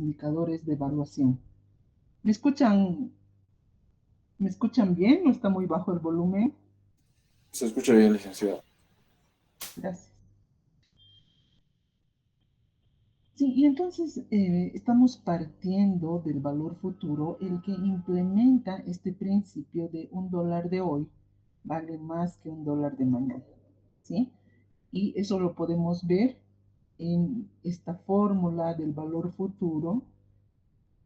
indicadores de evaluación. ¿Me escuchan bien? ¿No está muy bajo el volumen? Se escucha bien, licenciado. Gracias. Sí, y entonces estamos partiendo del valor futuro, el que implementa este principio de $1 de hoy vale más que $1 de mañana, ¿sí? Y eso lo podemos ver en esta fórmula del valor futuro,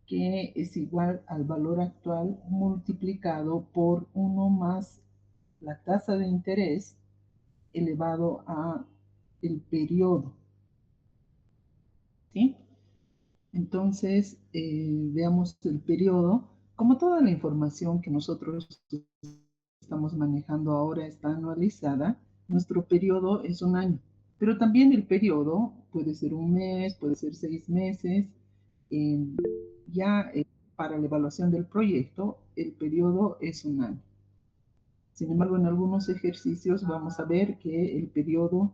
que es igual al valor actual multiplicado por 1 más la tasa de interés elevado a el periodo, ¿sí? Entonces, veamos el periodo. Como toda la información que nosotros estamos manejando ahora está anualizada, nuestro periodo es un año. Pero también el periodo puede ser un mes, puede ser 6 meses. Eh, ya para la evaluación del proyecto, el periodo es un año. Sin embargo, en algunos ejercicios vamos a ver que el periodo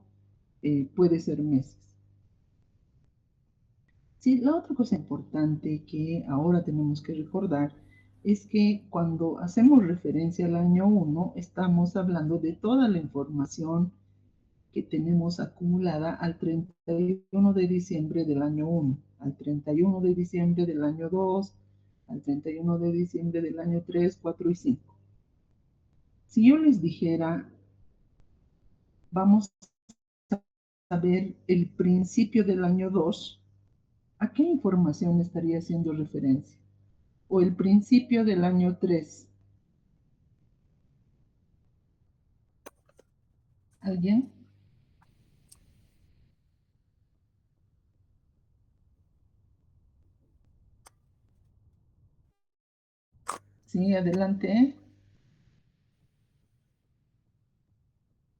puede ser meses. Sí, la otra cosa importante que ahora tenemos que recordar es que cuando hacemos referencia al año 1, estamos hablando de toda la información que tenemos acumulada al 31 de diciembre del año 1, al 31 de diciembre del año 2, al 31 de diciembre del año 3, 4 y 5. Si yo les dijera, vamos a ver el principio del año 2, ¿a qué información estaría haciendo referencia? O el principio del año 3. ¿Alguien? Sí, adelante.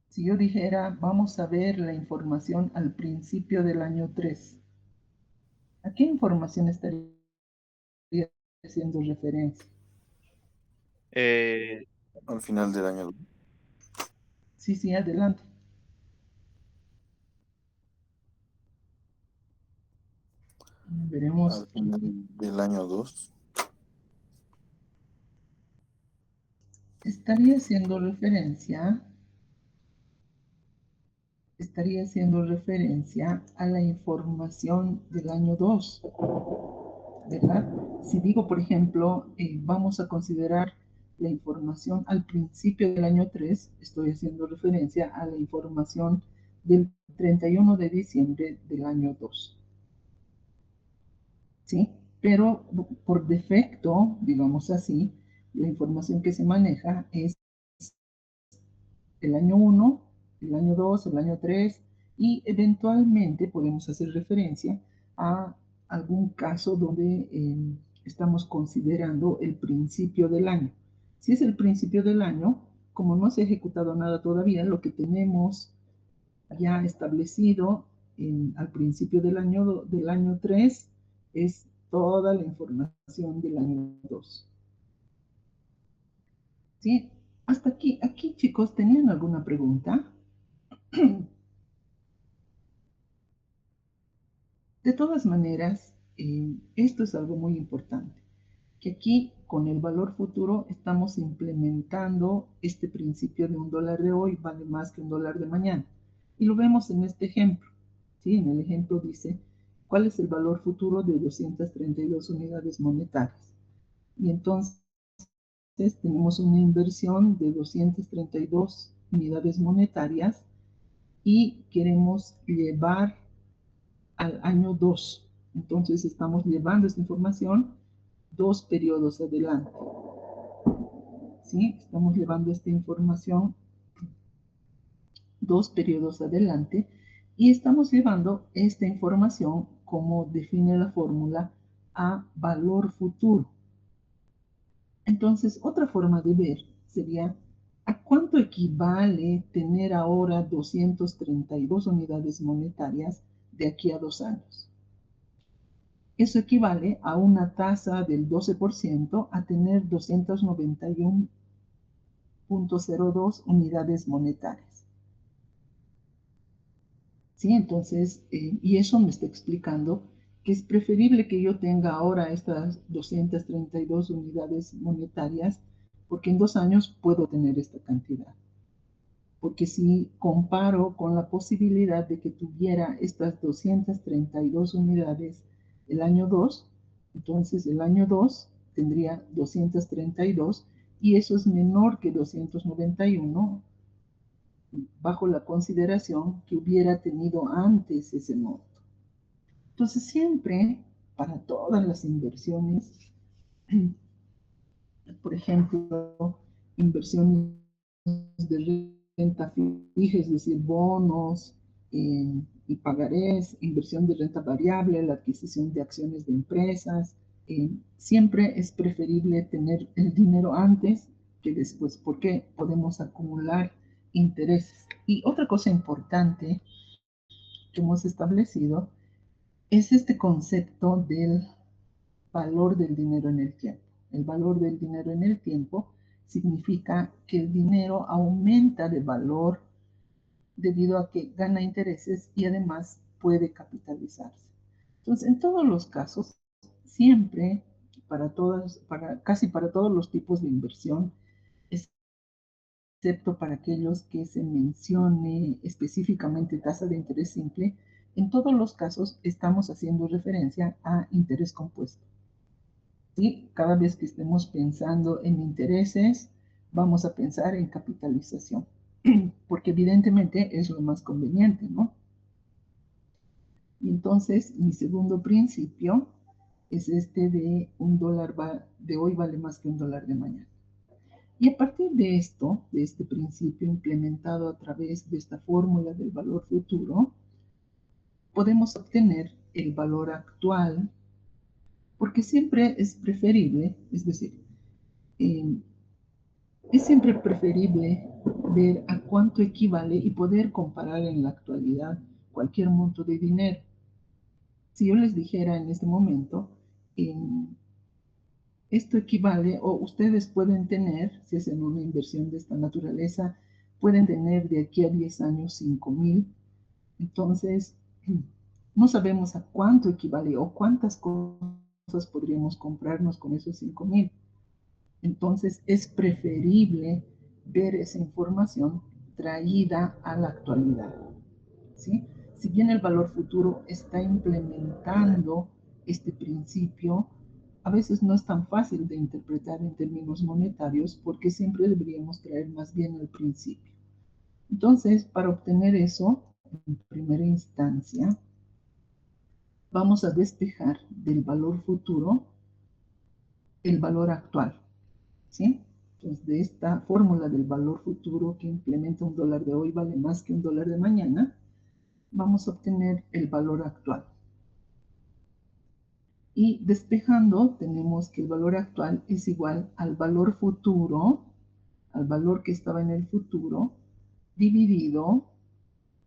Si yo dijera, vamos a ver la información al principio del año 3, ¿a qué información estaría haciendo referencia? Eh, Al final del año, Sí, sí, adelante. al Veremos. final del año 2. Estaría haciendo referencia, a la información del año 2, ¿verdad? Si digo, por ejemplo, vamos a considerar la información al principio del año 3, estoy haciendo referencia a la información del 31 de diciembre del año 2, ¿sí? Pero por defecto, digamos así, la información que se maneja es el año 1, el año 2, el año 3, y eventualmente podemos hacer referencia a algún caso donde estamos considerando el principio del año. Si es el principio del año, como no se ha ejecutado nada todavía, lo que tenemos ya establecido al principio del año 3 es toda la información del año 2. ¿Sí? Hasta aquí chicos, ¿tenían alguna pregunta? De todas maneras, esto es algo muy importante, que aquí con el valor futuro estamos implementando este principio de $1 de hoy vale más que $1 de mañana. Y lo vemos en este ejemplo. ¿Sí? En el ejemplo dice, ¿cuál es el valor futuro de 232 unidades monetarias? Y entonces tenemos una inversión de 232 unidades monetarias y queremos llevar al año 2. Entonces estamos llevando esta información 2 periodos adelante. ¿Sí? Estamos llevando esta información 2 periodos adelante y estamos llevando esta información, como define la fórmula, a valor futuro. Entonces, otra forma de ver sería, ¿a cuánto equivale tener ahora 232 unidades monetarias de aquí a 2 años? Eso equivale a una tasa del 12% a tener 291.02 unidades monetarias. ¿Sí? Entonces, y eso me está explicando que es preferible que yo tenga ahora estas 232 unidades monetarias, porque en 2 años puedo tener esta cantidad. Porque si comparo con la posibilidad de que tuviera estas 232 unidades el año 2, entonces el año 2 tendría 232 y eso es menor que 291 bajo la consideración que hubiera tenido antes ese monto. Entonces siempre, para todas las inversiones, por ejemplo, inversiones de renta fija, es decir, bonos y pagarés, inversión de renta variable, la adquisición de acciones de empresas. Siempre es preferible tener el dinero antes que después, porque podemos acumular intereses. Y otra cosa importante que hemos establecido es este concepto del valor del dinero en el tiempo. El valor del dinero en el tiempo significa que el dinero aumenta de valor debido a que gana intereses y además puede capitalizarse. Entonces, en todos los casos, siempre, casi para todos los tipos de inversión, excepto para aquellos que se mencione específicamente tasa de interés simple, en todos los casos estamos haciendo referencia a interés compuesto. ¿Sí? Cada vez que estemos pensando en intereses, vamos a pensar en capitalización, porque evidentemente es lo más conveniente, ¿no? Y entonces, mi segundo principio es este de $1 de hoy vale más que $1 de mañana. Y a partir de esto, de este principio implementado a través de esta fórmula del valor futuro, podemos obtener el valor actual, porque siempre es preferible, es decir, eh, es siempre preferible ver a cuánto equivale y poder comparar en la actualidad cualquier monto de dinero. Si yo les dijera en este momento, eh, esto equivale, o ustedes pueden tener, si hacen una inversión de esta naturaleza, pueden tener de aquí a 10 años 5,000. Entonces, no sabemos a cuánto equivale o cuántas cosas podríamos comprarnos con esos 5,000. Entonces, es preferible ver esa información traída a la actualidad, ¿sí? Si bien el valor futuro está implementando este principio, a veces no es tan fácil de interpretar en términos monetarios porque siempre deberíamos traer más bien el principio. Entonces, para obtener eso, en primera instancia, vamos a despejar del valor futuro el valor actual, ¿sí? Entonces, de esta fórmula del valor futuro que implementa $1 de hoy vale más que $1 de mañana, vamos a obtener el valor actual. Y despejando, tenemos que el valor actual es igual al valor futuro, al valor que estaba en el futuro, dividido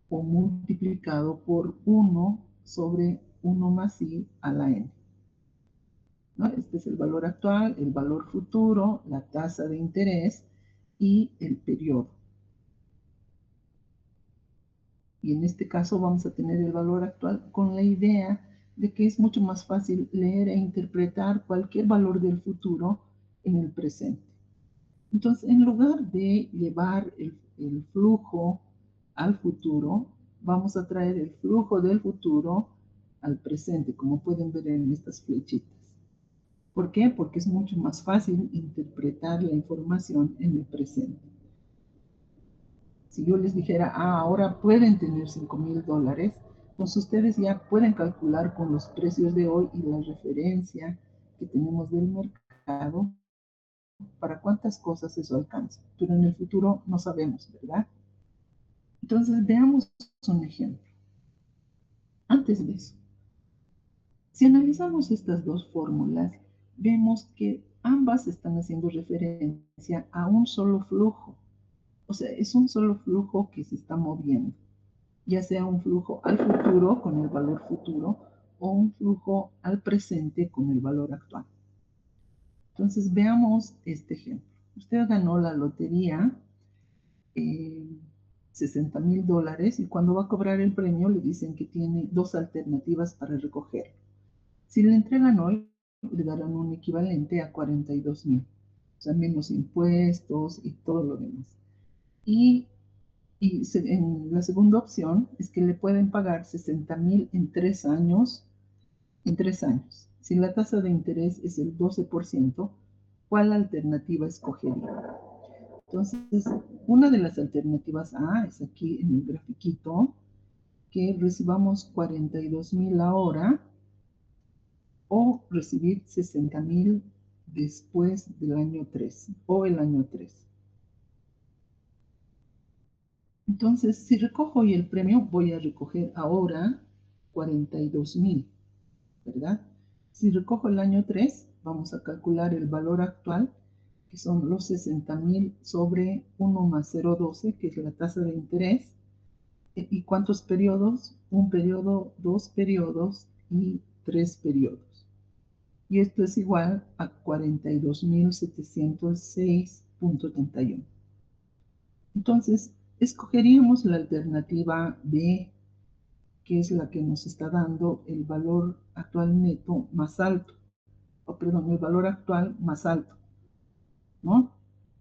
o multiplicado por 1 sobre 1 más i a la n. ¿No? Este es el valor actual, el valor futuro, la tasa de interés y el periodo. Y en este caso vamos a tener el valor actual con la idea de que es mucho más fácil leer e interpretar cualquier valor del futuro en el presente. Entonces, en lugar de llevar el flujo al futuro, vamos a traer el flujo del futuro al presente, como pueden ver en estas flechitas. ¿Por qué? Porque es mucho más fácil interpretar la información en el presente. Si yo les dijera, ahora pueden tener $5,000, pues ustedes ya pueden calcular con los precios de hoy y la referencia que tenemos del mercado para cuántas cosas eso alcanza. Pero en el futuro no sabemos, ¿verdad? Entonces veamos un ejemplo. Antes de eso, si analizamos estas dos fórmulas, vemos que ambas están haciendo referencia a un solo flujo. O sea, es un solo flujo que se está moviendo, ya sea un flujo al futuro con el valor futuro o un flujo al presente con el valor actual. Entonces veamos este ejemplo. Usted ganó la lotería, $60,000 y cuando va a cobrar el premio le dicen que tiene dos alternativas para recogerlo. Si le entregan hoy, le darán un equivalente a 42,000, o sea, menos impuestos y todo lo demás. Y en la segunda opción es que le pueden pagar 60,000 en 3 años, en 3 años. Si la tasa de interés es el 12%, ¿cuál alternativa escogería? Entonces, una de las alternativas A es aquí en el grafiquito, que recibamos 42,000 ahora o recibir 60,000 después del año 3 o el año 3. Entonces, si recojo hoy el premio, voy a recoger ahora 42,000, ¿verdad? Si recojo el año 3, vamos a calcular el valor actual, que son los 60,000 sobre 1 más 0,12, que es la tasa de interés. ¿Y cuántos periodos? Un periodo, 2 periodos y 3 periodos. Y esto es igual a 42,706,31. Entonces, escogeríamos la alternativa B, que es la que nos está dando el valor actual neto más alto, o perdón, el valor actual más alto, ¿no?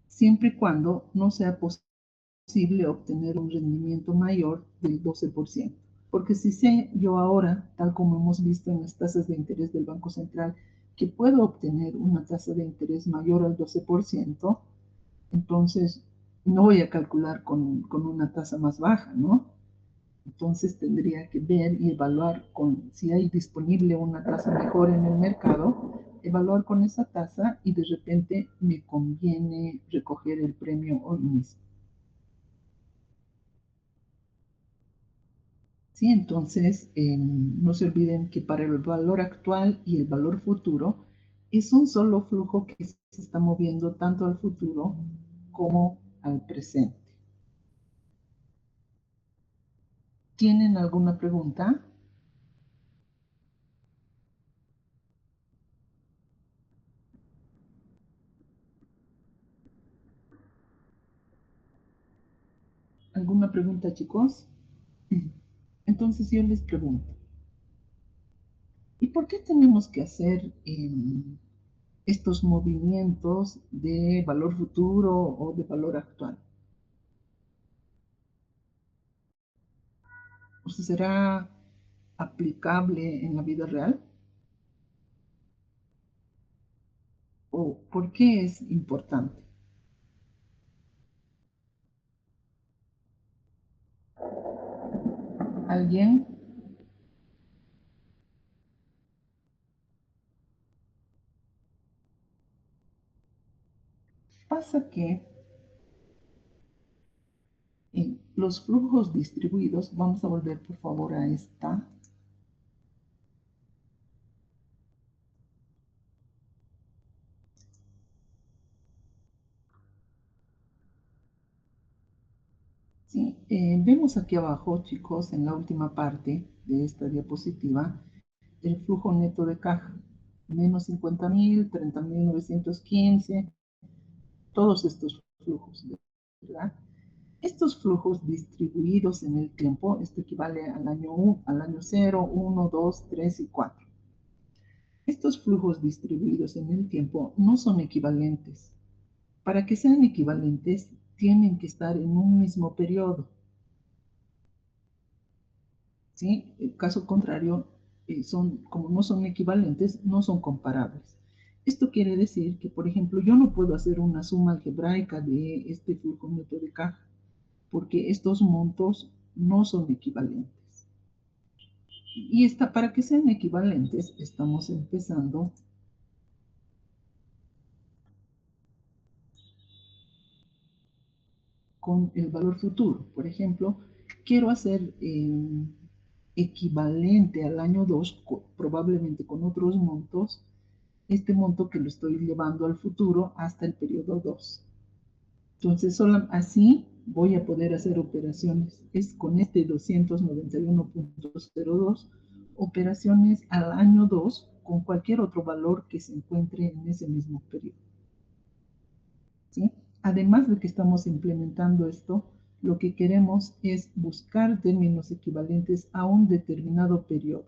Siempre y cuando no sea posible obtener un rendimiento mayor del 12%. Porque si sé yo ahora, tal como hemos visto en las tasas de interés del Banco Central, que puedo obtener una tasa de interés mayor al 12%, entonces no voy a calcular con una tasa más baja, ¿no? Entonces tendría que ver y evaluar si hay disponible una tasa mejor en el mercado, evaluar con esa tasa y de repente me conviene recoger el premio hoy mismo. Sí, entonces no se olviden que para el valor actual y el valor futuro es un solo flujo que se está moviendo tanto al futuro como al presente. ¿Tienen alguna pregunta? ¿Alguna pregunta, chicos? Entonces yo les pregunto, ¿y por qué tenemos que hacer estos movimientos de valor futuro o de valor actual? ¿O sea, será aplicable en la vida real? ¿O por qué es importante? ¿Alguien? Pasa que en los flujos distribuidos, vamos a volver por favor a esta. Sí, vemos aquí abajo, chicos, en la última parte de esta diapositiva, el flujo neto de caja, menos 50,000, 30,915, todos estos flujos, ¿verdad? Estos flujos distribuidos en el tiempo, esto equivale al año 1, al año 0, 1, 2, 3 y 4. Estos flujos distribuidos en el tiempo no son equivalentes. Para que sean equivalentes, tienen que estar en un mismo periodo. ¿Sí? El caso contrario, como no son equivalentes, no son comparables. Esto quiere decir que, por ejemplo, yo no puedo hacer una suma algebraica de este flujo neto de caja, porque estos montos no son equivalentes. Y para que sean equivalentes, estamos empezando con el valor futuro. Por ejemplo, quiero hacer equivalente al año 2, probablemente con otros montos, este monto que lo estoy llevando al futuro hasta el periodo 2. Entonces, solo así voy a poder hacer operaciones. Es con este 291.02, operaciones al año 2 con cualquier otro valor que se encuentre en ese mismo periodo. ¿Sí? Además de que estamos implementando esto, lo que queremos es buscar términos equivalentes a un determinado periodo.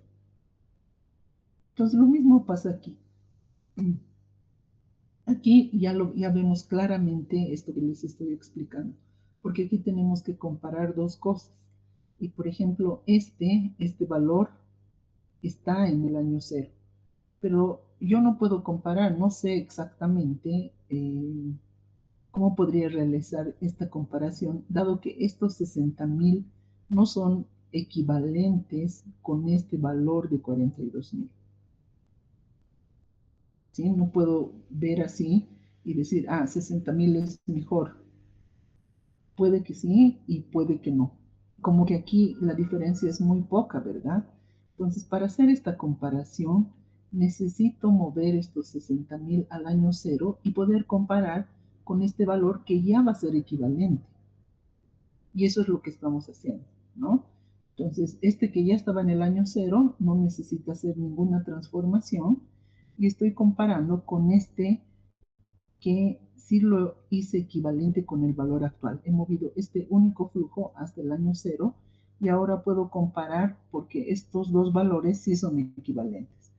Entonces, lo mismo pasa aquí. Aquí ya vemos claramente esto que les estoy explicando, porque aquí tenemos que comparar dos cosas. Y por ejemplo, este valor está en el año cero, pero yo no puedo comparar, no sé exactamente cómo podría realizar esta comparación, dado que estos 60.000 no son equivalentes con este valor de 42.000. ¿Sí? No puedo ver así y decir, 60.000 es mejor. Puede que sí y puede que no. Como que aquí la diferencia es muy poca, ¿verdad? Entonces, para hacer esta comparación, necesito mover estos 60.000 al año cero y poder comparar con este valor que ya va a ser equivalente. Y eso es lo que estamos haciendo, ¿no? Entonces, este que ya estaba en el año cero no necesita hacer ninguna transformación y estoy comparando con este que sí lo hice equivalente con el valor actual. He movido este único flujo hasta el año cero y ahora puedo comparar porque estos dos valores sí son equivalentes.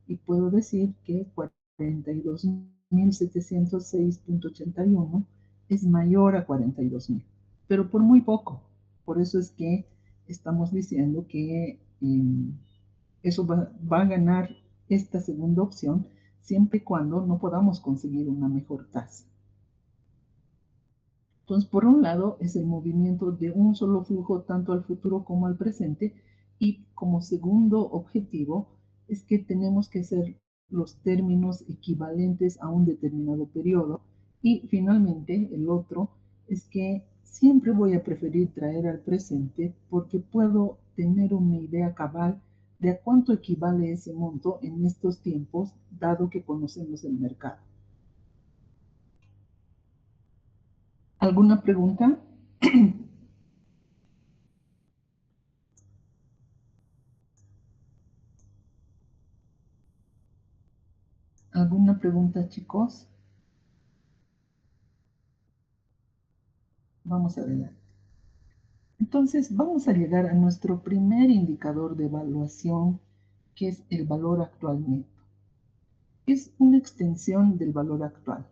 Y puedo decir que 42.706.81 es mayor a 42.000, pero por muy poco. Por eso es que estamos diciendo que eso va a ganar esta segunda opción siempre y cuando no podamos conseguir una mejor tasa. Entonces, por un lado, es el movimiento de un solo flujo tanto al futuro como al presente, y como segundo objetivo es que tenemos que hacer los términos equivalentes a un determinado periodo, y finalmente el otro es que siempre voy a preferir traer al presente porque puedo tener una idea cabal de a cuánto equivale ese monto en estos tiempos, dado que conocemos el mercado. ¿Alguna pregunta? ¿Alguna pregunta, chicos? Vamos adelante. Entonces, vamos a llegar a nuestro primer indicador de evaluación, que es el valor actual neto. Es una extensión del valor actual,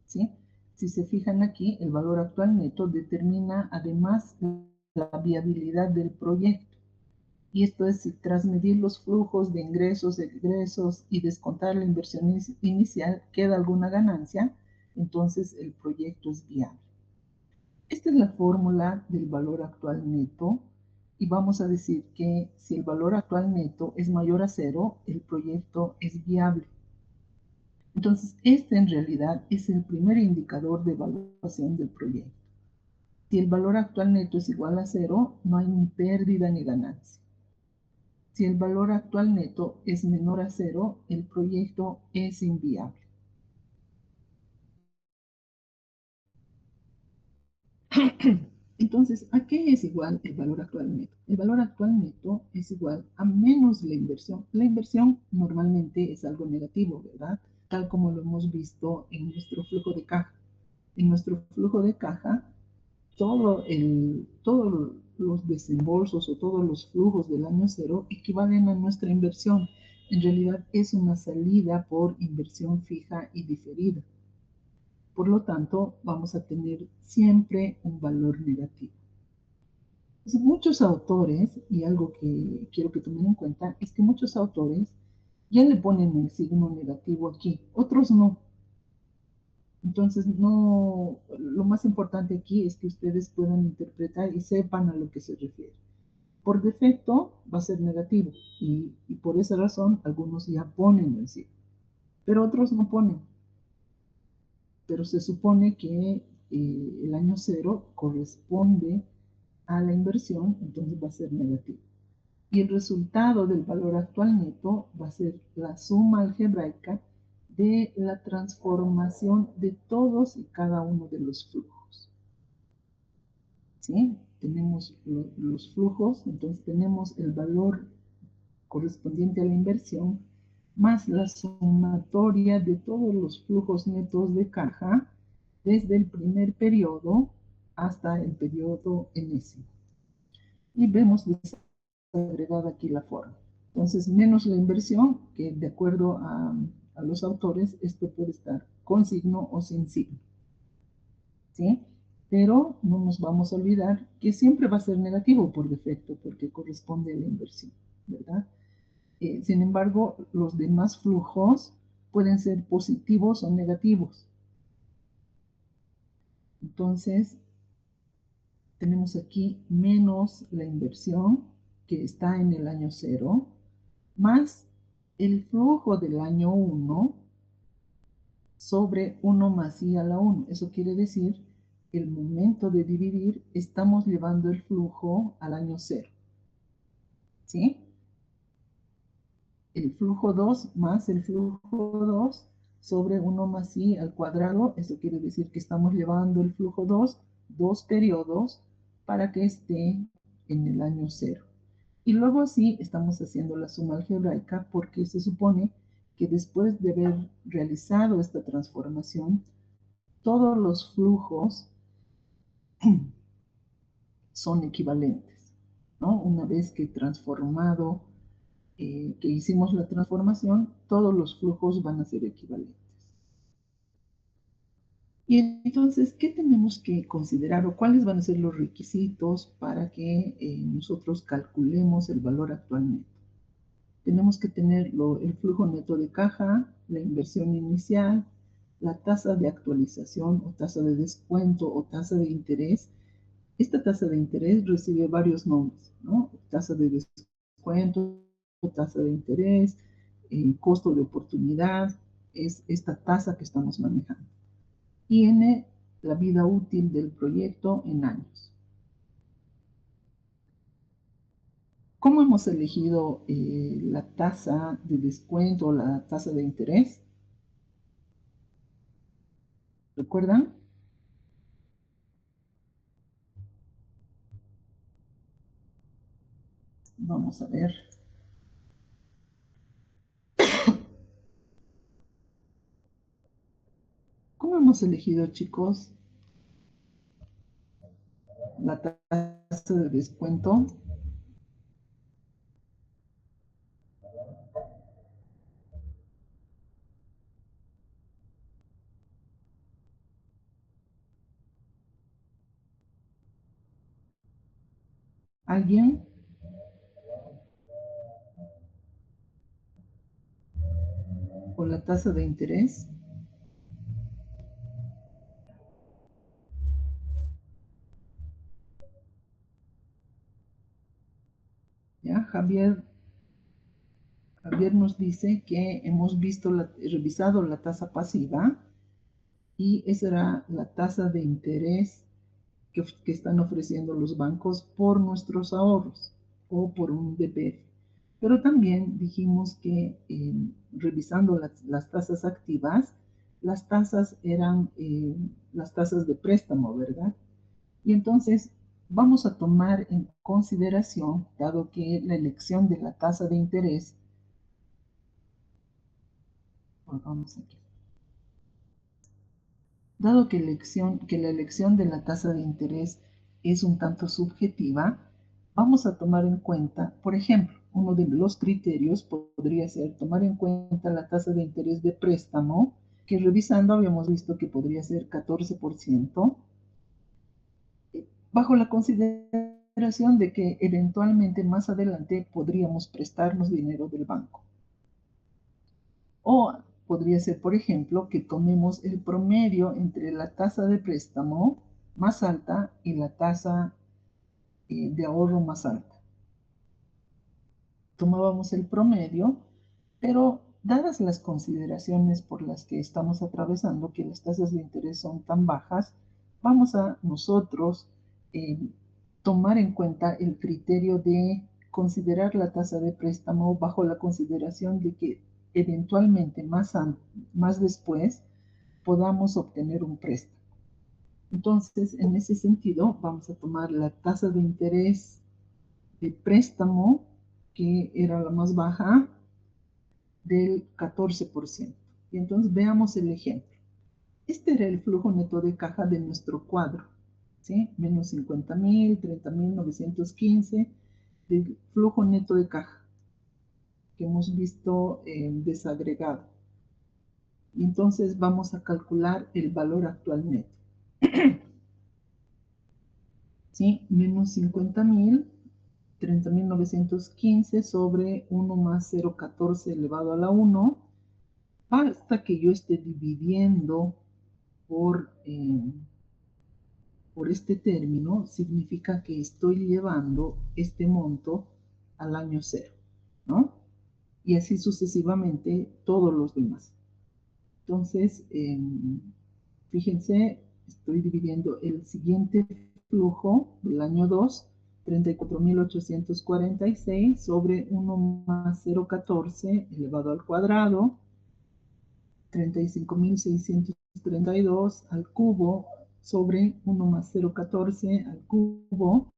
¿sí? Si se fijan aquí, el valor actual neto determina además la viabilidad del proyecto. Y esto es, si tras medir los flujos de ingresos, egresos y descontar la inversión inicial queda alguna ganancia, entonces el proyecto es viable. Esta es la fórmula del valor actual neto y vamos a decir que si el valor actual neto es mayor a cero, el proyecto es viable. Entonces, este en realidad es el primer indicador de evaluación del proyecto. Si el valor actual neto es igual a cero, no hay ni pérdida ni ganancia. Si el valor actual neto es menor a cero, el proyecto es inviable. Entonces, ¿a qué es igual el valor actual neto? El valor actual neto es igual a menos la inversión. La inversión normalmente es algo negativo, ¿verdad? Tal como lo hemos visto en nuestro flujo de caja. En nuestro flujo de caja, todos los desembolsos o todos los flujos del año cero equivalen a nuestra inversión. En realidad es una salida por inversión fija y diferida. Por lo tanto, vamos a tener siempre un valor negativo. Entonces, muchos autores, y algo que quiero que tomen en cuenta, es que muchos autores ya le ponen el signo negativo aquí, otros no. Entonces, no, lo más importante aquí es que ustedes puedan interpretar y sepan a lo que se refiere. Por defecto va a ser negativo y por esa razón algunos ya ponen el signo, pero otros no ponen. Pero se supone que el año cero corresponde a la inversión, entonces va a ser negativo. Y el resultado del valor actual neto va a ser la suma algebraica de la transformación de todos y cada uno de los flujos. ¿Sí? Tenemos los flujos, entonces tenemos el valor correspondiente a la inversión más la sumatoria de todos los flujos netos de caja desde el primer periodo hasta el periodo enésimo. Y vemos desagregada aquí la forma. Entonces, menos la inversión, que de acuerdo a los autores, esto puede estar con signo o sin signo. ¿Sí? Pero no nos vamos a olvidar que siempre va a ser negativo por defecto, porque corresponde a la inversión, ¿verdad? Sin embargo, los demás flujos pueden ser positivos o negativos. Entonces, tenemos aquí menos la inversión que está en el año 0, más el flujo del año 1 sobre 1 más i a la 1. Eso quiere decir que el momento de dividir estamos llevando el flujo al año 0. ¿Sí? El flujo 2 más el flujo 2 sobre 1 más i al cuadrado. Eso quiere decir que estamos llevando el flujo 2 periodos para que esté en el año 0. Y luego así estamos haciendo la suma algebraica porque se supone que después de haber realizado esta transformación, todos los flujos son equivalentes, ¿no? Una vez que transformado, que hicimos la transformación, todos los flujos van a ser equivalentes. Y entonces, ¿qué tenemos que considerar o cuáles van a ser los requisitos para que nosotros calculemos el valor actualmente? Tenemos que tener el flujo neto de caja, la inversión inicial, la tasa de actualización o tasa de descuento o tasa de interés. Esta tasa de interés recibe varios nombres, ¿no? Tasa de descuento, tasa de interés, costo de oportunidad, es esta tasa que estamos manejando. Tiene la vida útil del proyecto en años. ¿Cómo hemos elegido la tasa de descuento o la tasa de interés? ¿Recuerdan? Vamos a ver. ¿Cómo hemos elegido, chicos, la tasa de descuento? ¿Alguien? ¿O la tasa de interés? ¿Ya? Javier nos dice que hemos revisado la tasa pasiva y esa era la tasa de interés que están ofreciendo los bancos por nuestros ahorros o por un DPF. Pero también dijimos que revisando las tasas activas, las tasas eran las tasas de préstamo, ¿verdad? Y entonces vamos a tomar en consideración, dado que la elección de la tasa de interés, vamos aquí, dado que la elección de la tasa de interés es un tanto subjetiva, vamos a tomar en cuenta, por ejemplo, uno de los criterios podría ser tomar en cuenta la tasa de interés de préstamo, que revisando habíamos visto que podría ser 14%, bajo la consideración de que eventualmente más adelante podríamos prestarnos dinero del banco. O podría ser, por ejemplo, que tomemos el promedio entre la tasa de préstamo más alta y la tasa de ahorro más alta. Tomábamos el promedio, pero dadas las consideraciones por las que estamos atravesando, que las tasas de interés son tan bajas, vamos a nosotros eh, tomar en cuenta el criterio de considerar la tasa de préstamo bajo la consideración de que eventualmente más después podamos obtener un préstamo. Entonces, en ese sentido, vamos a tomar la tasa de interés de préstamo, que era la más baja, del 14%. Y entonces veamos el ejemplo. Este era el flujo neto de caja de nuestro cuadro, ¿sí? Menos 50.000, 30.915 del flujo neto de caja. que hemos visto desagregado. Y entonces vamos a calcular el valor actual neto. ¿Sí? Menos 50.000, 30.915 sobre 1 más 0,14 elevado a la 1. Basta que yo esté dividiendo por este término, significa que estoy llevando este monto al año cero, ¿no? Y así sucesivamente todos los demás. Entonces, fíjense, estoy dividiendo el siguiente flujo del año 2, 34.846 sobre 1 más 0,14 elevado al cuadrado, 35.632 al cubo sobre 1 más 0,14 al cubo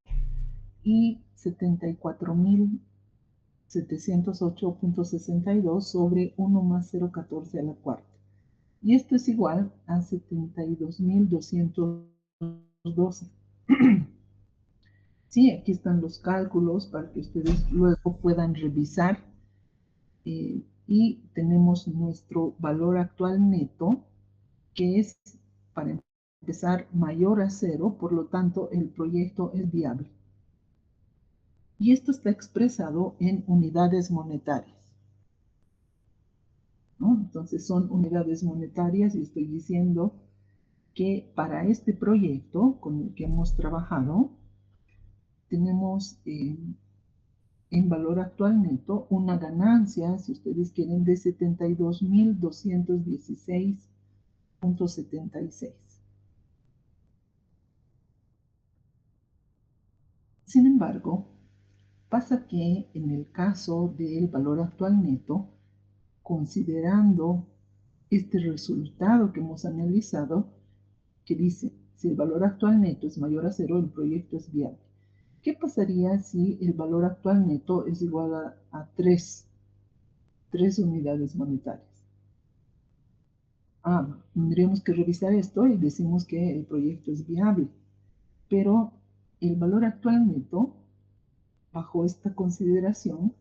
y 74.708.62 sobre 1 más 0,14 a la cuarta. Y esto es igual a 72.212. Sí, aquí están los cálculos para que ustedes luego puedan revisar. Y tenemos nuestro valor actual neto, que es, para empezar, mayor a cero, por lo tanto, el proyecto es viable. Y esto está expresado en unidades monetarias, ¿no? Entonces son unidades monetarias y estoy diciendo que para este proyecto con el que hemos trabajado, tenemos en valor actual neto una ganancia, si ustedes quieren, de 72.216.76. Sin embargo, pasa que en el caso del valor actual neto, considerando este resultado que hemos analizado, que dice, si el valor actual neto es mayor a cero, el proyecto es viable. ¿Qué pasaría si el valor actual neto es igual a 3 unidades monetarias? Tendríamos que revisar esto y decimos que el proyecto es viable. Pero el valor actual neto, bajo esta consideración,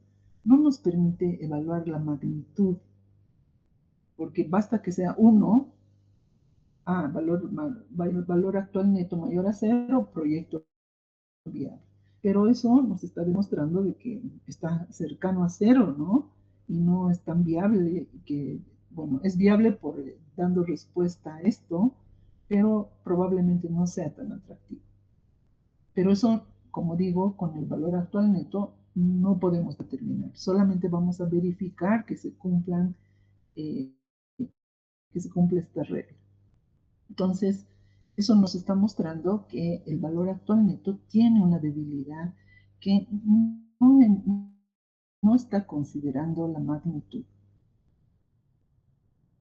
no nos permite evaluar la magnitud, porque basta que sea 1, valor actual neto mayor a 0, proyecto viable. Pero eso nos está demostrando de que está cercano a 0, ¿no? Y no es tan viable, que, bueno, es viable por dando respuesta a esto, pero probablemente no sea tan atractivo. Pero eso, como digo, con el valor actual neto no podemos determinar. Solamente vamos a verificar que se cumplan, que se cumple esta regla. Entonces, eso nos está mostrando que el valor actual neto tiene una debilidad que no está considerando la magnitud.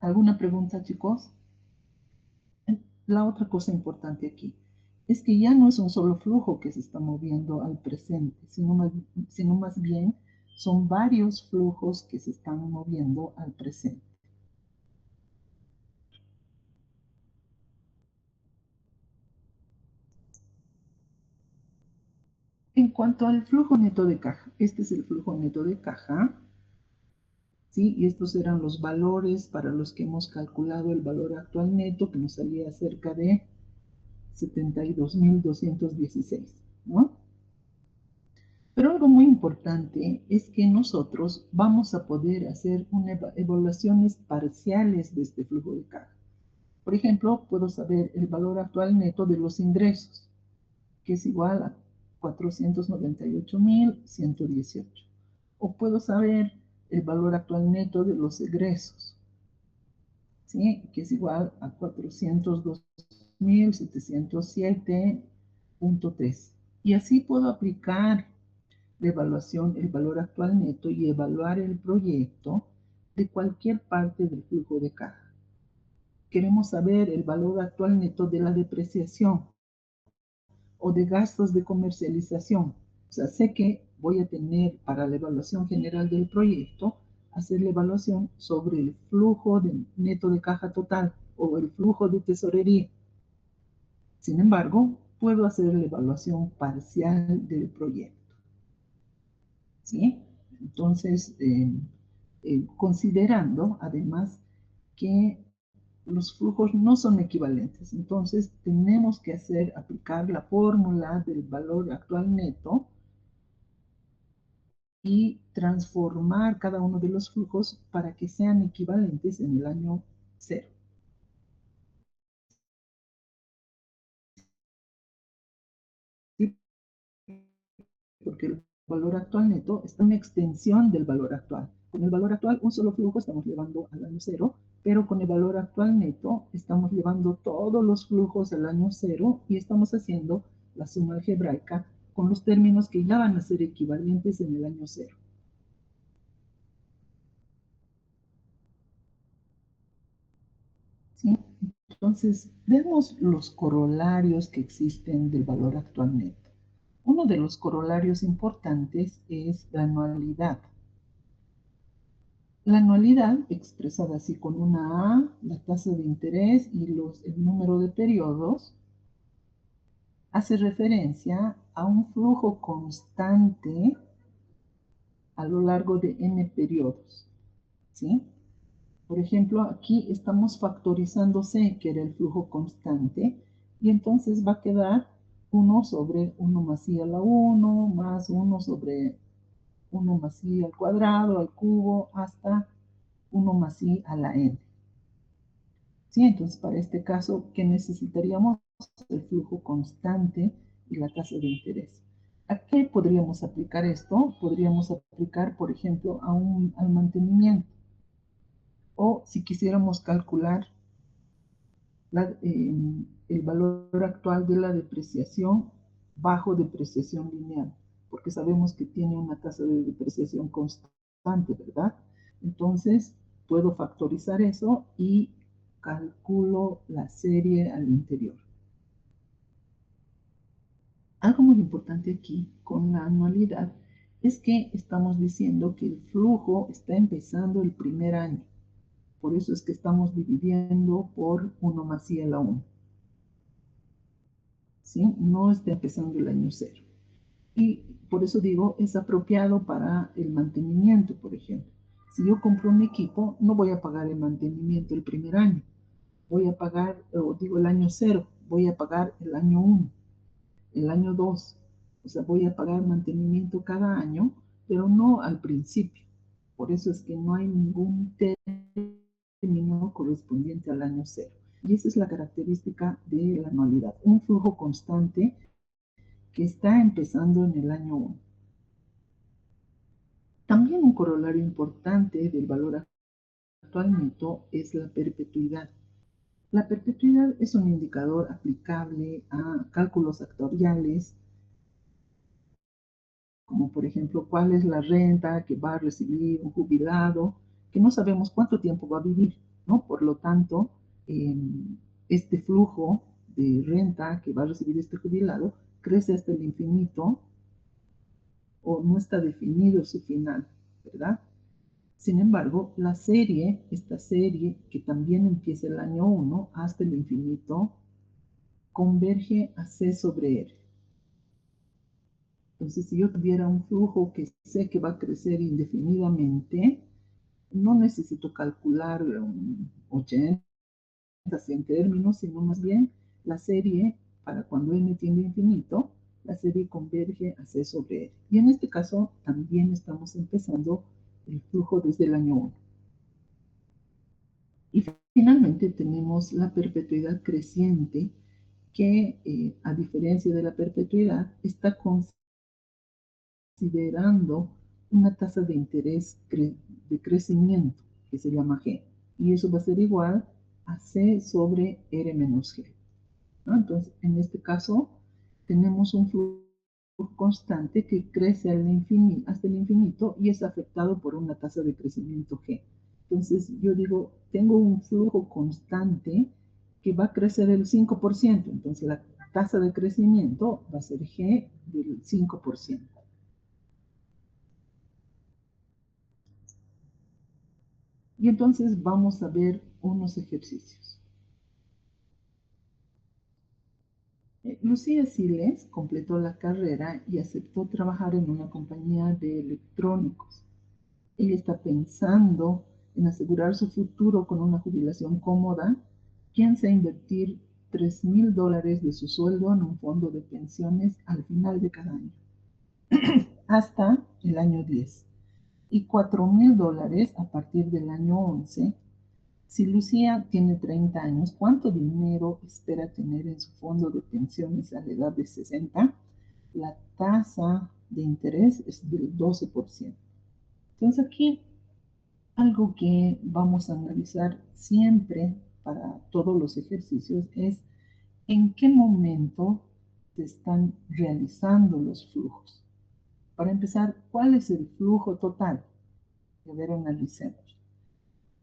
¿Alguna pregunta, chicos? La otra cosa importante aquí es que ya no es un solo flujo que se está moviendo al presente, sino más bien son varios flujos que se están moviendo al presente. En cuanto al flujo neto de caja, este es el flujo neto de caja, ¿sí? Y estos eran los valores para los que hemos calculado el valor actual neto, que nos salía cerca de 72.216, ¿no? Pero algo muy importante es que nosotros vamos a poder hacer evaluaciones parciales de este flujo de caja. Por ejemplo, puedo saber el valor actual neto de los ingresos, que es igual a 498.118. O puedo saber el valor actual neto de los egresos, ¿sí? Que es igual a 402.707.3. Y así puedo aplicar la evaluación, el valor actual neto y evaluar el proyecto de cualquier parte del flujo de caja. Queremos saber el valor actual neto de la depreciación o de gastos de comercialización. O sea, sé que voy a tener para la evaluación general del proyecto, hacer la evaluación sobre el flujo neto de caja total o el flujo de tesorería. Sin embargo, puedo hacer la evaluación parcial del proyecto. ¿Sí? Entonces, considerando además que los flujos no son equivalentes, entonces tenemos que aplicar la fórmula del valor actual neto y transformar cada uno de los flujos para que sean equivalentes en el año cero. ¿Sí? Porque el valor actual neto está en extensión del valor actual. Con el valor actual, un solo flujo estamos llevando al año cero, pero con el valor actual neto estamos llevando todos los flujos al año cero y estamos haciendo la suma algebraica con los términos que ya van a ser equivalentes en el año cero. ¿Sí? Entonces, vemos los corolarios que existen del valor actual neto. Uno de los corolarios importantes es la anualidad. La anualidad, expresada así con una A, la tasa de interés y el número de periodos, hace referencia a un flujo constante a lo largo de n periodos. ¿Sí? Por ejemplo, aquí estamos factorizando C, que era el flujo constante, y entonces va a quedar 1 sobre 1 más I a la 1, más 1 sobre 1 más I al cuadrado, al cubo, hasta 1 más I a la n. ¿Sí? Entonces, para este caso, ¿qué necesitaríamos? El flujo constante y la tasa de interés. ¿A qué podríamos aplicar esto? Podríamos aplicar, por ejemplo, al mantenimiento. O si quisiéramos calcular el valor actual de la depreciación bajo depreciación lineal, porque sabemos que tiene una tasa de depreciación constante, ¿verdad? Entonces, puedo factorizar eso y calculo la serie al interior. Algo muy importante aquí con la anualidad es que estamos diciendo que el flujo está empezando el primer año. Por eso es que estamos dividiendo por 1 más I a la 1. ¿Sí? No está empezando el año cero. Y por eso digo, es apropiado para el mantenimiento, por ejemplo. Si yo compro un equipo, no voy a pagar el mantenimiento el primer año. Voy a pagar, o digo el año cero, voy a pagar el año 1, el año 2. O sea, voy a pagar mantenimiento cada año, pero no al principio. Por eso es que no hay ningún término correspondiente al año cero. Y esa es la característica de la anualidad, un flujo constante que está empezando en el año 1. También un corolario importante del valor actual neto es la perpetuidad. La perpetuidad es un indicador aplicable a cálculos actuariales, como por ejemplo cuál es la renta que va a recibir un jubilado, que no sabemos cuánto tiempo va a vivir, ¿no? Por lo tanto, este flujo de renta que va a recibir este jubilado crece hasta el infinito o no está definido su final, ¿verdad? Sin embargo, esta serie que también empieza el año 1 hasta el infinito, converge a C sobre R. Entonces, si yo tuviera un flujo que sé que va a crecer indefinidamente, no necesito calcular 80, 100 términos, sino más bien la serie, para cuando n tiende a infinito, la serie converge a C sobre R. Y en este caso también estamos empezando el flujo desde el año 1. Y finalmente tenemos la perpetuidad creciente, que a diferencia de la perpetuidad está considerando una tasa de interés de crecimiento que se llama G. Y eso va a ser igual a C sobre R menos G. ¿No? Entonces, en este caso, tenemos un flujo constante que crece hasta el infinito y es afectado por una tasa de crecimiento G. Entonces, yo digo, tengo un flujo constante que va a crecer el 5%. Entonces, la tasa de crecimiento va a ser G del 5%. Y entonces vamos a ver unos ejercicios. Lucía Siles completó la carrera y aceptó trabajar en una compañía de electrónicos. Ella está pensando en asegurar su futuro con una jubilación cómoda, piensa invertir $3,000 de su sueldo en un fondo de pensiones al final de cada año, hasta el año 10, y $4,000 a partir del año 11. Si Lucía tiene 30 años, ¿cuánto dinero espera tener en su fondo de pensiones a la edad de 60? La tasa de interés es del 12%. Entonces aquí algo que vamos a analizar siempre para todos los ejercicios es en qué momento se están realizando los flujos. Para empezar, ¿cuál es el flujo total? A ver, analicemos.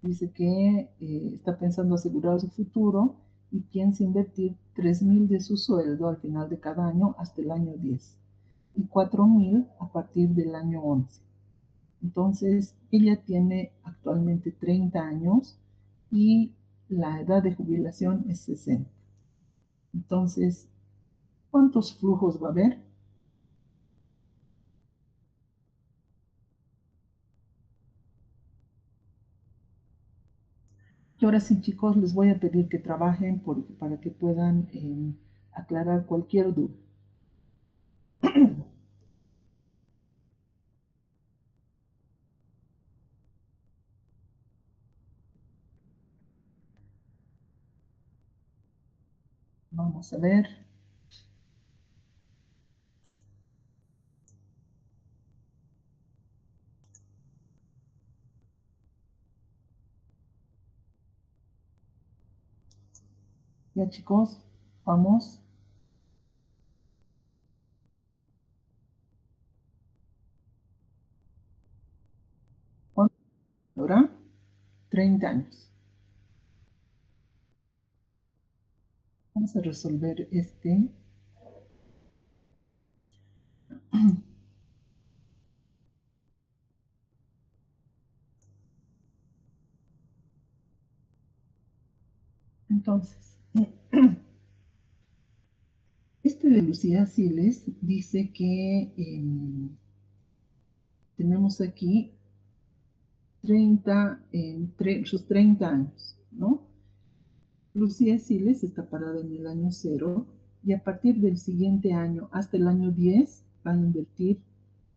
Dice que está pensando asegurar su futuro y piensa invertir 3,000 de su sueldo al final de cada año hasta el año 10 y 4,000 a partir del año 11. Entonces, ella tiene actualmente 30 años y la edad de jubilación es 60. Entonces, ¿cuántos flujos va a haber? Y ahora sí, chicos, les voy a pedir que trabajen para que puedan aclarar cualquier duda. Vamos a ver. Ya, chicos, vamos. ¿Cuánto? Ahora, 30 años. Vamos a resolver este. Entonces, este de Lucía Siles dice que tenemos aquí 30, sus 30 años, ¿no? Lucía Siles está parada en el año 0 y a partir del siguiente año hasta el año 10 va a invertir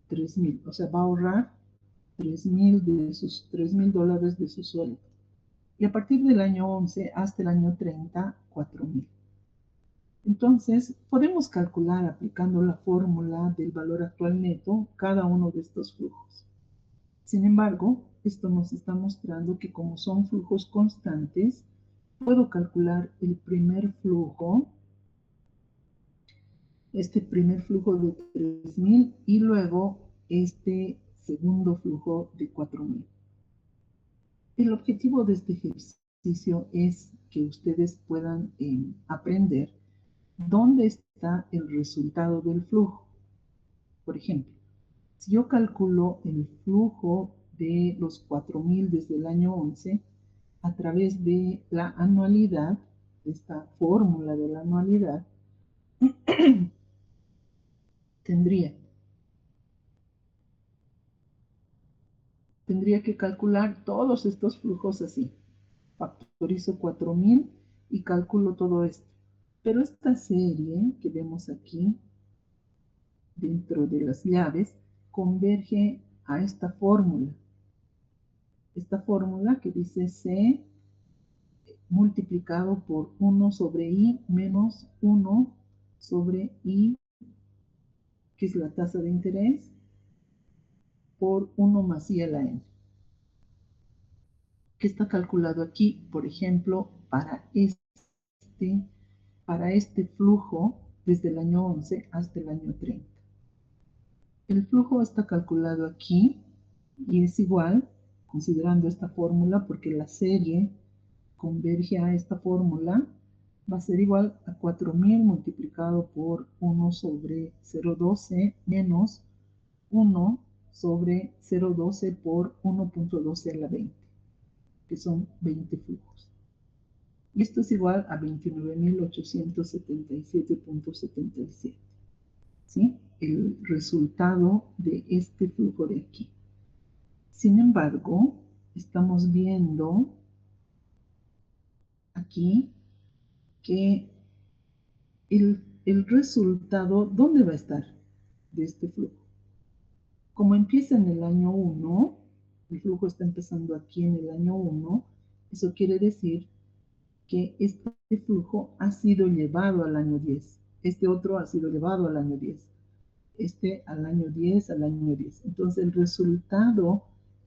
3,000, o sea, va a ahorrar 3,000 de sus $3,000 de su sueldo. Y a partir del año 11 hasta el año 30, 4,000. Entonces, podemos calcular aplicando la fórmula del valor actual neto cada uno de estos flujos. Sin embargo, esto nos está mostrando que como son flujos constantes, puedo calcular el primer flujo, este primer flujo de 3,000 y luego este segundo flujo de 4,000. El objetivo de este ejercicio es que ustedes puedan aprender dónde está el resultado del flujo. Por ejemplo, si yo calculo el flujo de los 4,000 desde el año 11 a través de la anualidad, de esta fórmula de la anualidad, tendría que calcular todos estos flujos así. Factorizo 4,000 y calculo todo esto. Pero esta serie que vemos aquí, dentro de las llaves, converge a esta fórmula. Esta fórmula que dice C multiplicado por 1 sobre I menos 1 sobre I, que es la tasa de interés, por 1 más I a la N, que está calculado aquí, por ejemplo, para este flujo desde el año 11 hasta el año 30. El flujo está calculado aquí y es igual, considerando esta fórmula, porque la serie converge a esta fórmula, va a ser igual a 4,000 multiplicado por 1 sobre 0,12 menos 1 sobre 0,12 por 1,12 a la 20, que son 20 flujos. Y esto es igual a 29.877.77. ¿Sí? El resultado de este flujo de aquí. Sin embargo, estamos viendo aquí que el resultado, ¿dónde va a estar de este flujo? Como empieza en el año 1, el flujo está empezando aquí en el año 1, eso quiere decir que este flujo ha sido llevado al año 10, este otro ha sido llevado al año 10, este al año 10, al año 10. Entonces el resultado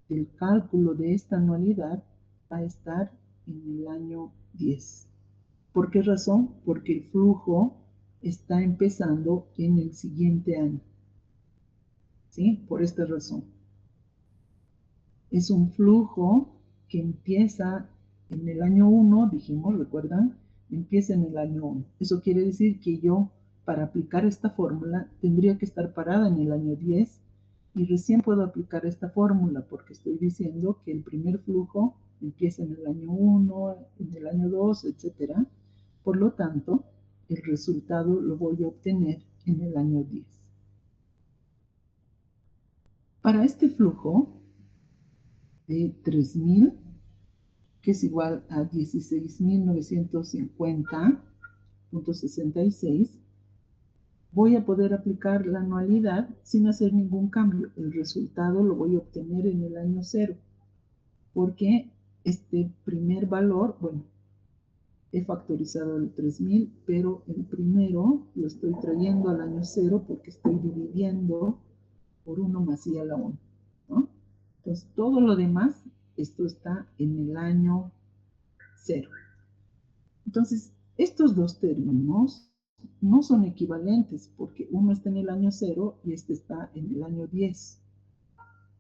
del cálculo de esta anualidad va a estar en el año 10. ¿Por qué razón? Porque el flujo está empezando en el siguiente año. ¿Sí? Por esta razón. Es un flujo que empieza en el año 1, dijimos, ¿recuerdan? Empieza en el año 1. Eso quiere decir que yo, para aplicar esta fórmula, tendría que estar parada en el año 10 y recién puedo aplicar esta fórmula porque estoy diciendo que el primer flujo empieza en el año 1, en el año 2, etc. Por lo tanto, el resultado lo voy a obtener en el año 10. Para este flujo de 3000, que es igual a 16.950.66, voy a poder aplicar la anualidad sin hacer ningún cambio. El resultado lo voy a obtener en el año 0, porque este primer valor, bueno, he factorizado el 3000, pero el primero lo estoy trayendo al año 0 porque estoy dividiendo por 1 más i a la 1, ¿no? Entonces, todo lo demás, esto está en el año 0. Entonces, estos dos términos no son equivalentes porque uno está en el año 0 y este está en el año 10.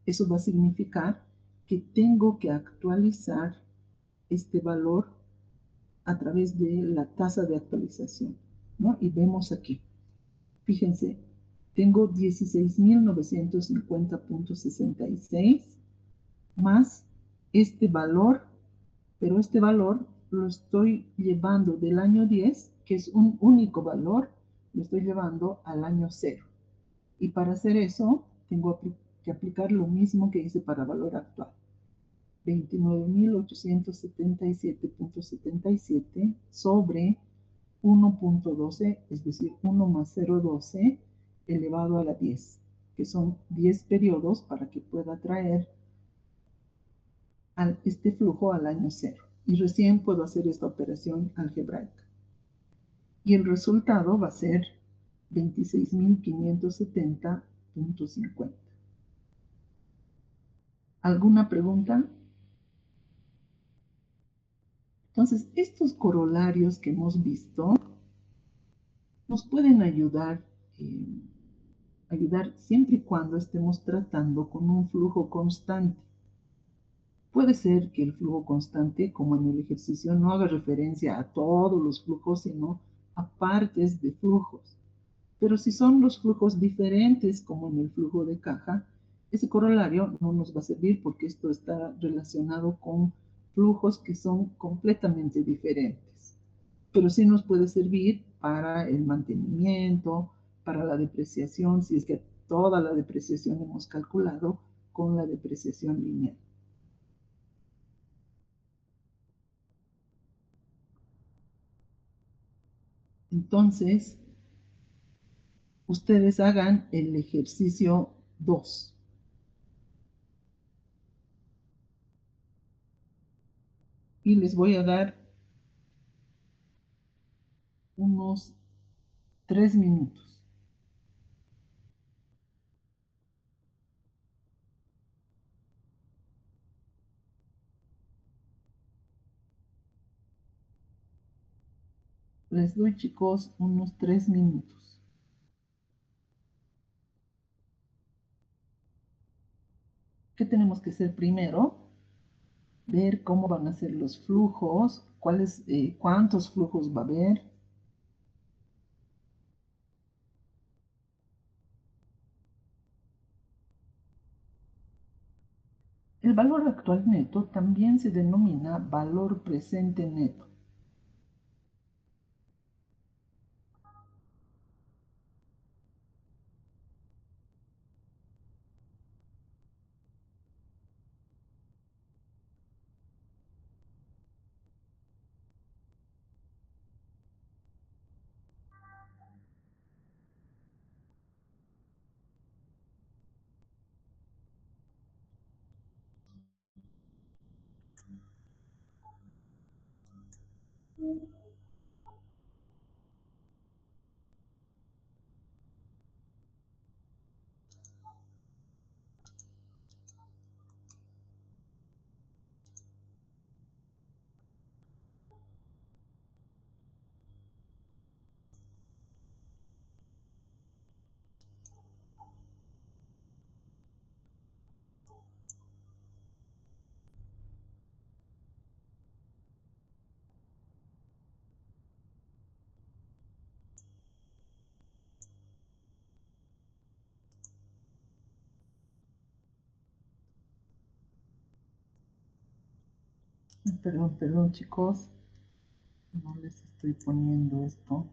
Eso va a significar que tengo que actualizar este valor a través de la tasa de actualización, ¿no? Y vemos aquí, fíjense, tengo 16.950.66 más este valor, pero este valor lo estoy llevando del año 10, que es un único valor, lo estoy llevando al año 0. Y para hacer eso, tengo que aplicar lo mismo que hice para valor actual. 29.877.77 sobre 1.12, es decir, 1 más 0.12 elevado a la 10, que son 10 periodos para que pueda traer este flujo al año 0. Y recién puedo hacer esta operación algebraica. Y el resultado va a ser 26.570.50. ¿Alguna pregunta? Entonces, estos corolarios que hemos visto nos pueden ayudar siempre y cuando estemos tratando con un flujo constante. Puede ser que el flujo constante, como en el ejercicio, no haga referencia a todos los flujos, sino a partes de flujos. Pero si son los flujos diferentes, como en el flujo de caja, ese corolario no nos va a servir porque esto está relacionado con flujos que son completamente diferentes. Pero sí nos puede servir para el mantenimiento, para la depreciación, si es que toda la depreciación hemos calculado con la depreciación lineal. Entonces, ustedes hagan el ejercicio 2. Y les voy a dar unos 3 minutos. Les doy, chicos, unos 3 minutos. ¿Qué tenemos que hacer primero? Ver cómo van a ser los flujos, cuántos flujos va a haber. El valor actual neto también se denomina valor presente neto. Perdón, perdón, chicos. No les estoy poniendo esto.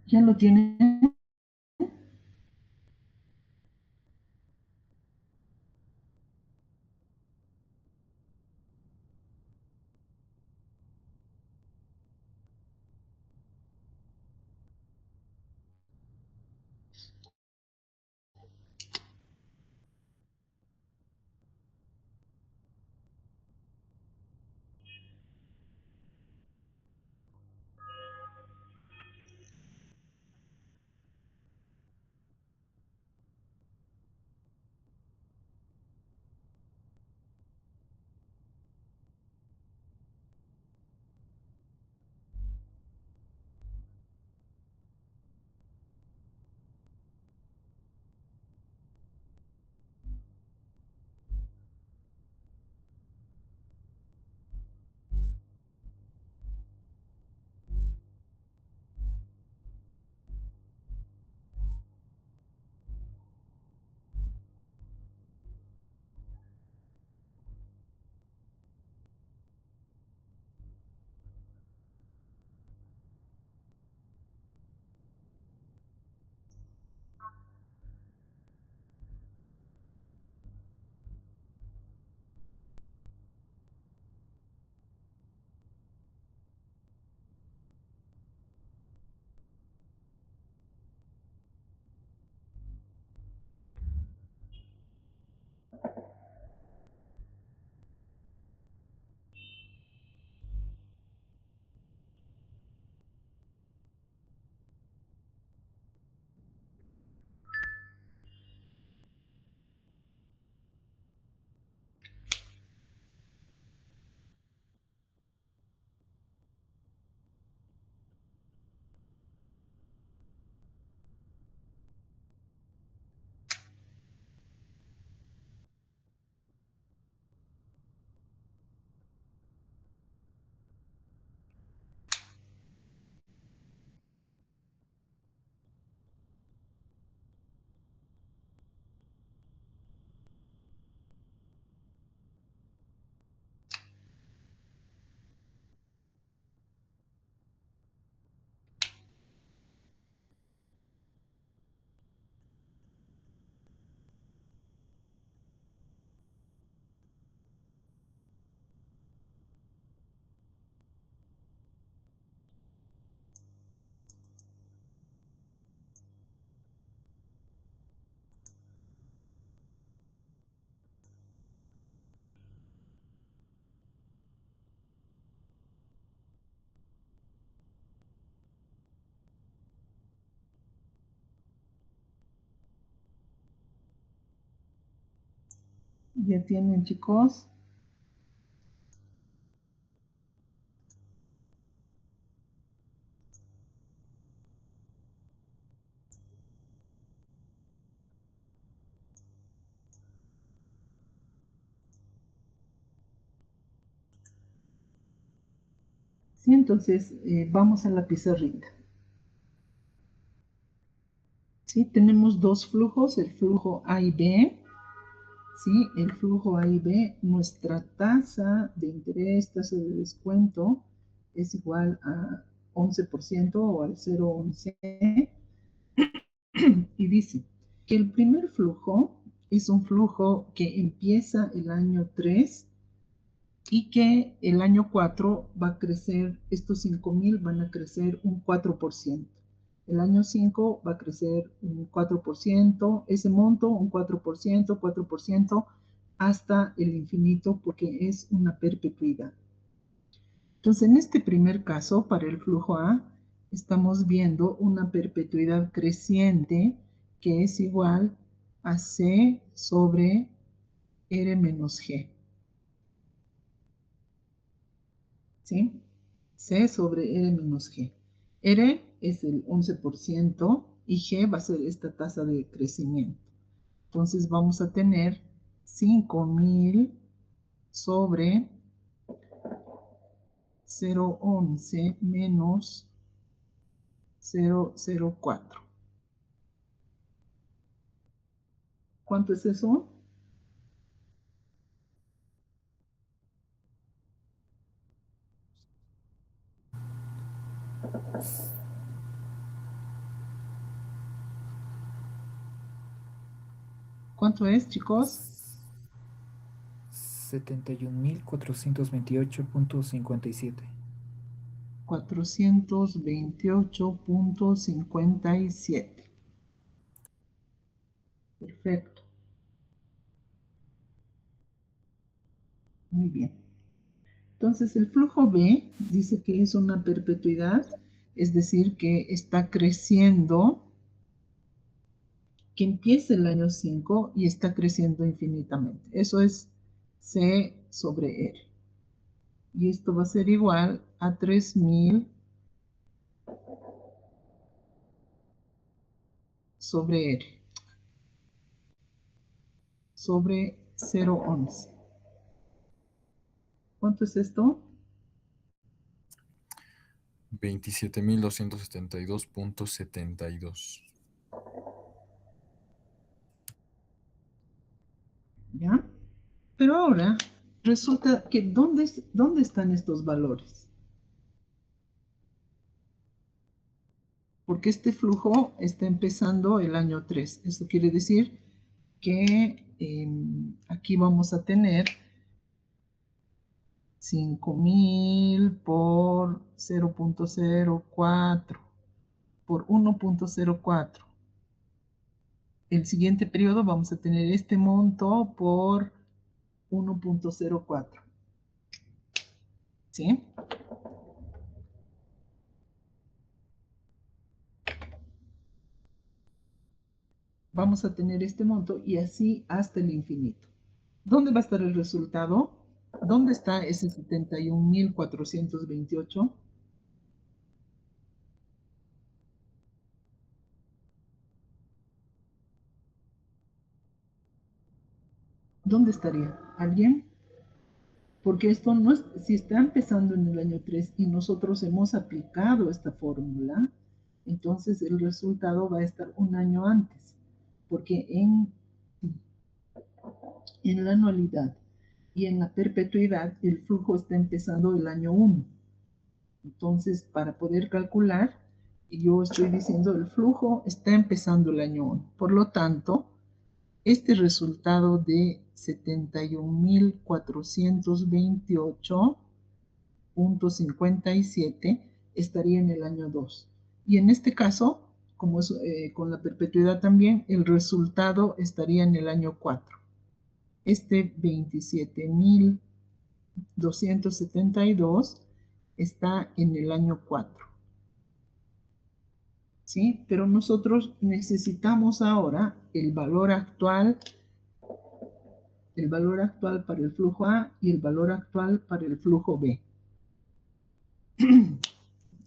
¿Ya lo tienen? ¿Ya tienen, chicos? Sí, entonces vamos a la pizarrita. Sí, tenemos dos flujos, el flujo A y B. ¿sí? El flujo A y B, nuestra tasa de interés, tasa de descuento, es igual a 11% o al 0,11. Y dice que el primer flujo es un flujo que empieza el año 3 y que el año 4 va a crecer, estos 5,000 van a crecer un 4%. El año 5 va a crecer un 4%, ese monto un 4%, hasta el infinito, porque es una perpetuidad. Entonces, en este primer caso, para el flujo A, estamos viendo una perpetuidad creciente que es igual a C sobre R menos G. ¿Sí? C sobre R menos G. R es el 11% y G va a ser esta tasa de crecimiento. Entonces vamos a tener 5,000 sobre 0,11 menos 0,04. ¿Cuánto es eso? ¿Cuánto es, chicos? 71.428.57. 428.57. Perfecto. Muy bien. Entonces, el flujo B dice que es una perpetuidad, es decir, que está creciendo, que empieza el año 5 y está creciendo infinitamente. Eso es C sobre R. Y esto va a ser igual a 3,000 sobre R, sobre 0,11. ¿Cuánto es esto? 27.272.72. ¿Ya? Pero ahora resulta que ¿dónde están estos valores? Porque este flujo está empezando el año 3. Eso quiere decir que aquí vamos a tener 5,000 por 0,04 por 1,04. El siguiente periodo vamos a tener este monto por 1,04. ¿Sí? Vamos a tener este monto y así hasta el infinito. ¿Dónde va a estar el resultado? ¿Dónde está ese 71,428? ¿Dónde estaría? ¿Alguien? Porque esto no es, si está empezando en el año 3 y nosotros hemos aplicado esta fórmula, entonces el resultado va a estar un año antes, porque en la anualidad y en la perpetuidad el flujo está empezando el año 1. Entonces, para poder calcular, yo estoy diciendo el flujo está empezando el año 1. Por lo tanto, este resultado de 71,428.57 estaría en el año 2. Y en este caso, como es con la perpetuidad también, el resultado estaría en el año 4. Este 27,272 está en el año 4. ¿Sí? Pero nosotros necesitamos ahora el valor actual para el flujo A y el valor actual para el flujo B.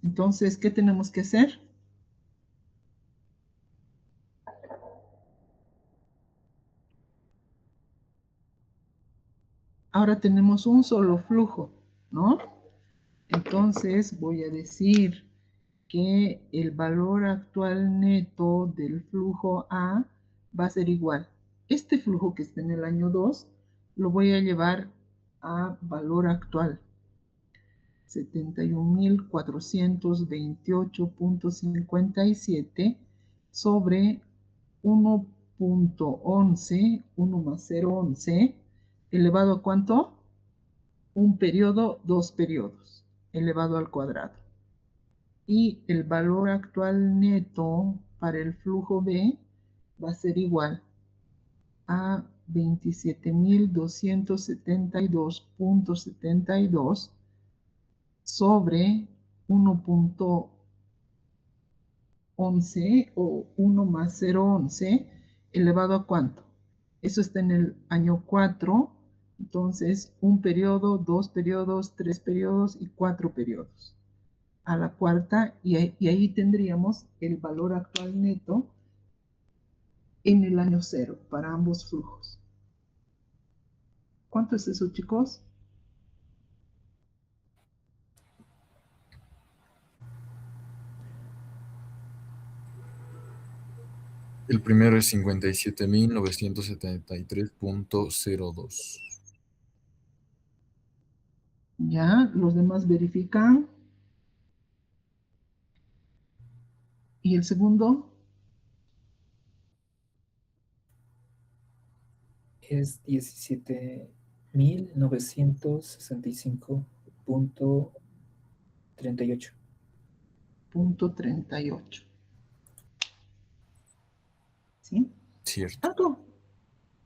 Entonces, ¿qué tenemos que hacer? Ahora tenemos un solo flujo, ¿no? Entonces voy a decir que el valor actual neto del flujo A va a ser igual este flujo que está en el año 2 lo voy a llevar a valor actual. 71.428.57 sobre 1.11, 1 más 0.11, elevado a ¿cuánto? Un periodo, dos periodos, elevado al cuadrado. Y el valor actual neto para el flujo B va a ser igual a 27.272.72 sobre 1.11 o 1 más 0.11 elevado a ¿cuánto? Eso está en el año 4, entonces un periodo, dos periodos, tres periodos y cuatro periodos. A la cuarta, y ahí tendríamos el valor actual neto en el año 0 para ambos flujos. ¿Cuánto es eso, chicos? El primero es 57.973.02. Ya, los demás verifican. ¿Y el segundo? Es 17.965.38. Punto 38. ¿Sí? Cierto.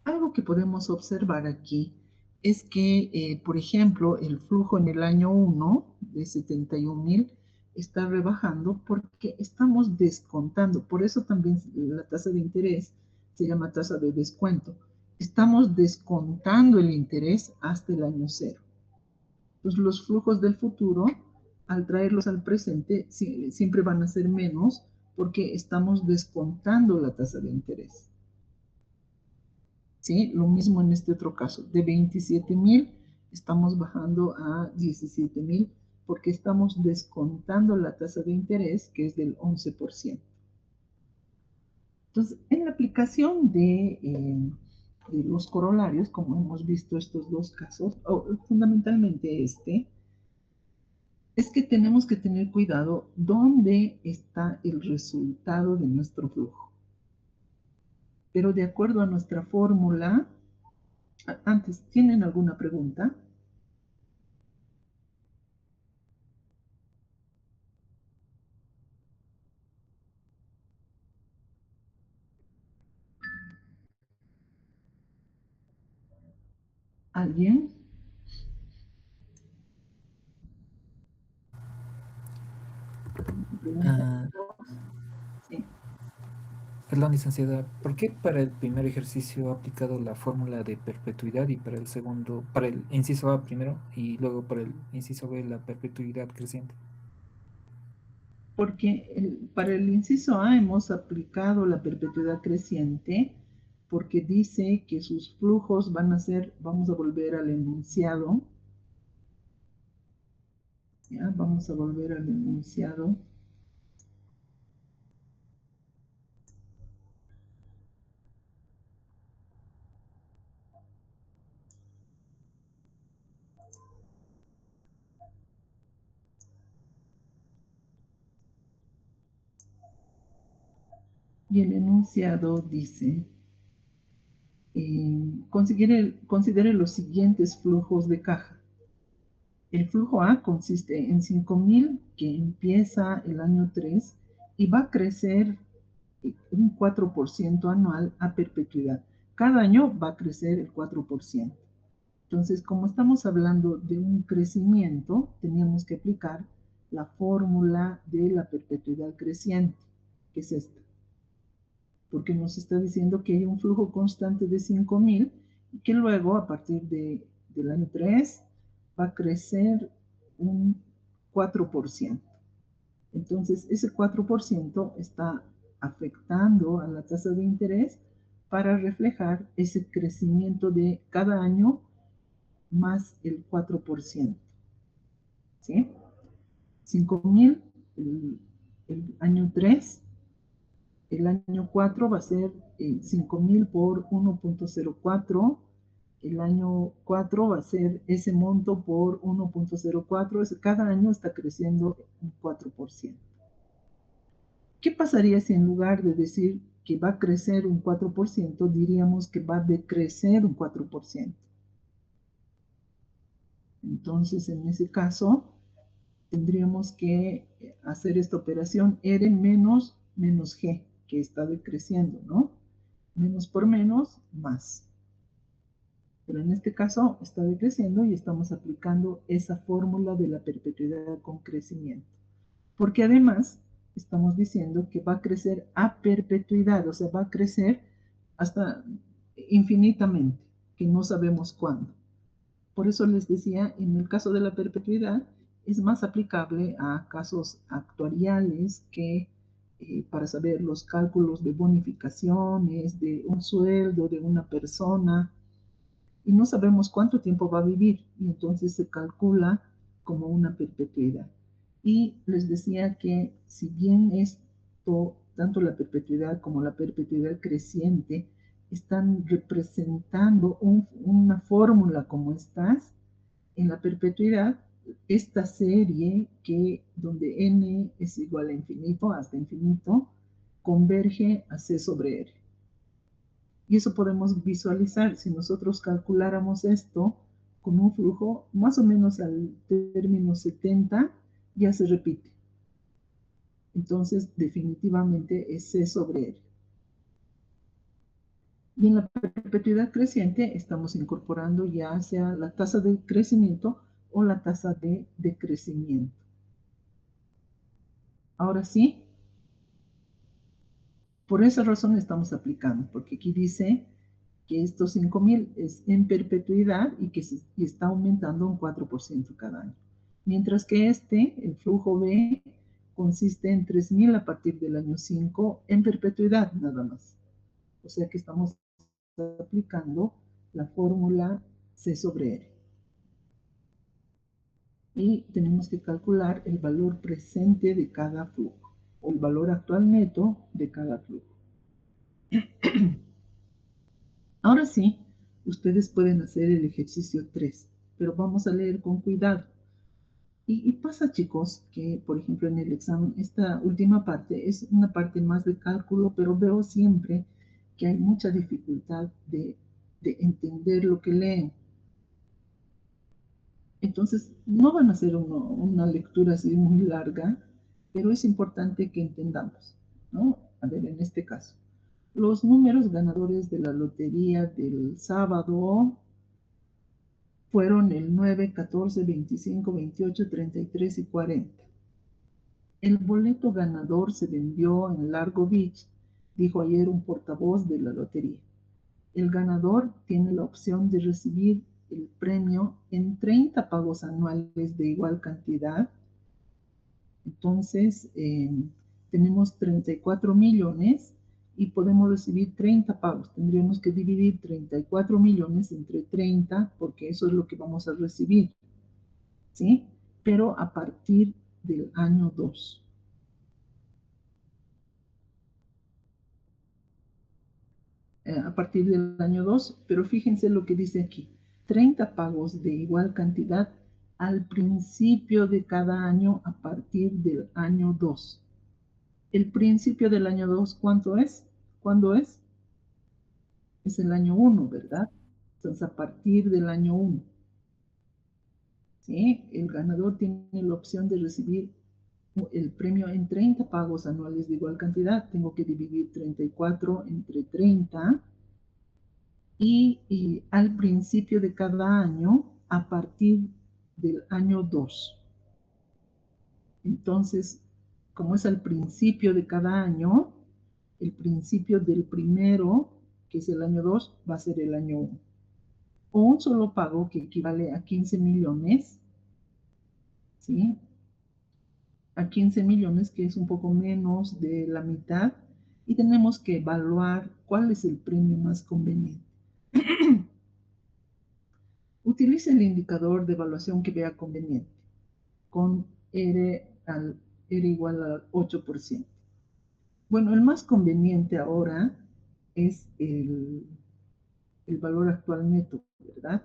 Algo que podemos observar aquí es que, por ejemplo, el flujo en el año 1 de 71.000 está rebajando porque estamos descontando. Por eso también la tasa de interés se llama tasa de descuento. Estamos descontando el interés hasta el año 0. Entonces, los flujos del futuro, al traerlos al presente, siempre van a ser menos porque estamos descontando la tasa de interés. ¿Sí? Lo mismo en este otro caso. De 27.000 estamos bajando a 17.000 porque estamos descontando la tasa de interés que es del 11%. Entonces, en la aplicación de los corolarios, como hemos visto estos dos casos, o fundamentalmente es que tenemos que tener cuidado dónde está el resultado de nuestro flujo. Pero de acuerdo a nuestra fórmula, antes, ¿tienen alguna pregunta? ¿Alguien? Ah, Sí. perdón, licenciada, ¿por qué para el primer ejercicio ha aplicado la fórmula de perpetuidad y para el segundo, para el inciso A primero y luego para el inciso B la perpetuidad creciente? Porque para el inciso A hemos aplicado la perpetuidad creciente porque dice que sus flujos van a ser, vamos a volver al enunciado, ¿ya? Vamos a volver al enunciado. Y el enunciado dice, considere los siguientes flujos de caja. El flujo A consiste en 5.000 que empieza el año 3 y va a crecer un 4% anual a perpetuidad. Cada año va a crecer el 4%. Entonces, como estamos hablando de un crecimiento, teníamos que aplicar la fórmula de la perpetuidad creciente, que es esta. Porque nos está diciendo que hay un flujo constante de 5.000 y que luego, a partir del año 3, va a crecer un 4%. Entonces, ese 4% está afectando a la tasa de interés para reflejar ese crecimiento de cada año más el 4%. ¿Sí? 5.000 el año 3 El año 4 va a ser 5.000 por 1.04. El año 4 va a ser ese monto por 1.04. Cada año está creciendo un 4%. ¿Qué pasaría si en lugar de decir que va a crecer un 4%, diríamos que va a decrecer un 4%? Entonces, en ese caso, tendríamos que hacer esta operación R menos G, que está decreciendo, ¿no? Menos por menos, más. Pero en este caso está decreciendo y estamos aplicando esa fórmula de la perpetuidad con crecimiento. Porque además estamos diciendo que va a crecer a perpetuidad, o sea, va a crecer hasta infinitamente, que no sabemos cuándo. Por eso les decía, en el caso de la perpetuidad, es más aplicable a casos actuariales que para saber los cálculos de bonificaciones, de un sueldo de una persona, y no sabemos cuánto tiempo va a vivir, y entonces se calcula como una perpetuidad. Y les decía que si bien esto, tanto la perpetuidad como la perpetuidad creciente, están representando una fórmula como estas, en la perpetuidad, esta serie que donde n es igual a infinito, hasta infinito, converge a c sobre r. Y eso podemos visualizar si nosotros calculáramos esto con un flujo más o menos al término 70, ya se repite. Entonces, definitivamente es C sobre R. Y en la perpetuidad creciente estamos incorporando ya sea la tasa de crecimiento o la tasa de decrecimiento. Ahora sí, por esa razón estamos aplicando, porque aquí dice que estos 5.000 es en perpetuidad y que y está aumentando un 4% cada año. Mientras que el flujo B, consiste en 3.000 a partir del año 5 en perpetuidad nada más. O sea que estamos aplicando la fórmula C sobre R. Y tenemos que calcular el valor presente de cada flujo, o el valor actual neto de cada flujo. Ahora sí, ustedes pueden hacer el ejercicio 3, pero vamos a leer con cuidado. Y pasa, chicos, que, por ejemplo, en el examen, esta última parte es una parte más de cálculo, pero veo siempre que hay mucha dificultad de entender lo que leen. Entonces, no van a hacer una lectura así muy larga, pero es importante que entendamos, ¿no? A ver, en este caso, los números ganadores de la lotería del sábado fueron el 9, 14, 25, 28, 33 y 40. El boleto ganador se vendió en Largo Beach, dijo ayer un portavoz de la lotería. El ganador tiene la opción de recibir el premio en 30 pagos anuales de igual cantidad. Entonces, tenemos 34 millones y podemos recibir 30 pagos. Tendríamos que dividir 34 millones entre 30 porque eso es lo que vamos a recibir, ¿sí? Pero a partir del año 2. A partir del año 2, pero fíjense lo que dice aquí. 30 pagos de igual cantidad al principio de cada año a partir del año 2. El principio del año 2, ¿cuánto es? ¿Cuándo es? Es el año 1, ¿verdad? Entonces, a partir del año 1, ¿sí? El ganador tiene la opción de recibir el premio en 30 pagos anuales de igual cantidad. Tengo que dividir 34 entre 30 y al principio de cada año a partir del año 2. Entonces, como es al principio de cada año, el principio del primero, que es el año 2, va a ser el año 1. O un solo pago que equivale a 15 millones, ¿sí? A 15 millones, que es un poco menos de la mitad, y tenemos que evaluar cuál es el premio más conveniente. Utilice el indicador de evaluación que vea conveniente, con R igual al 8%. Bueno, el más conveniente ahora es el valor actual neto, ¿verdad?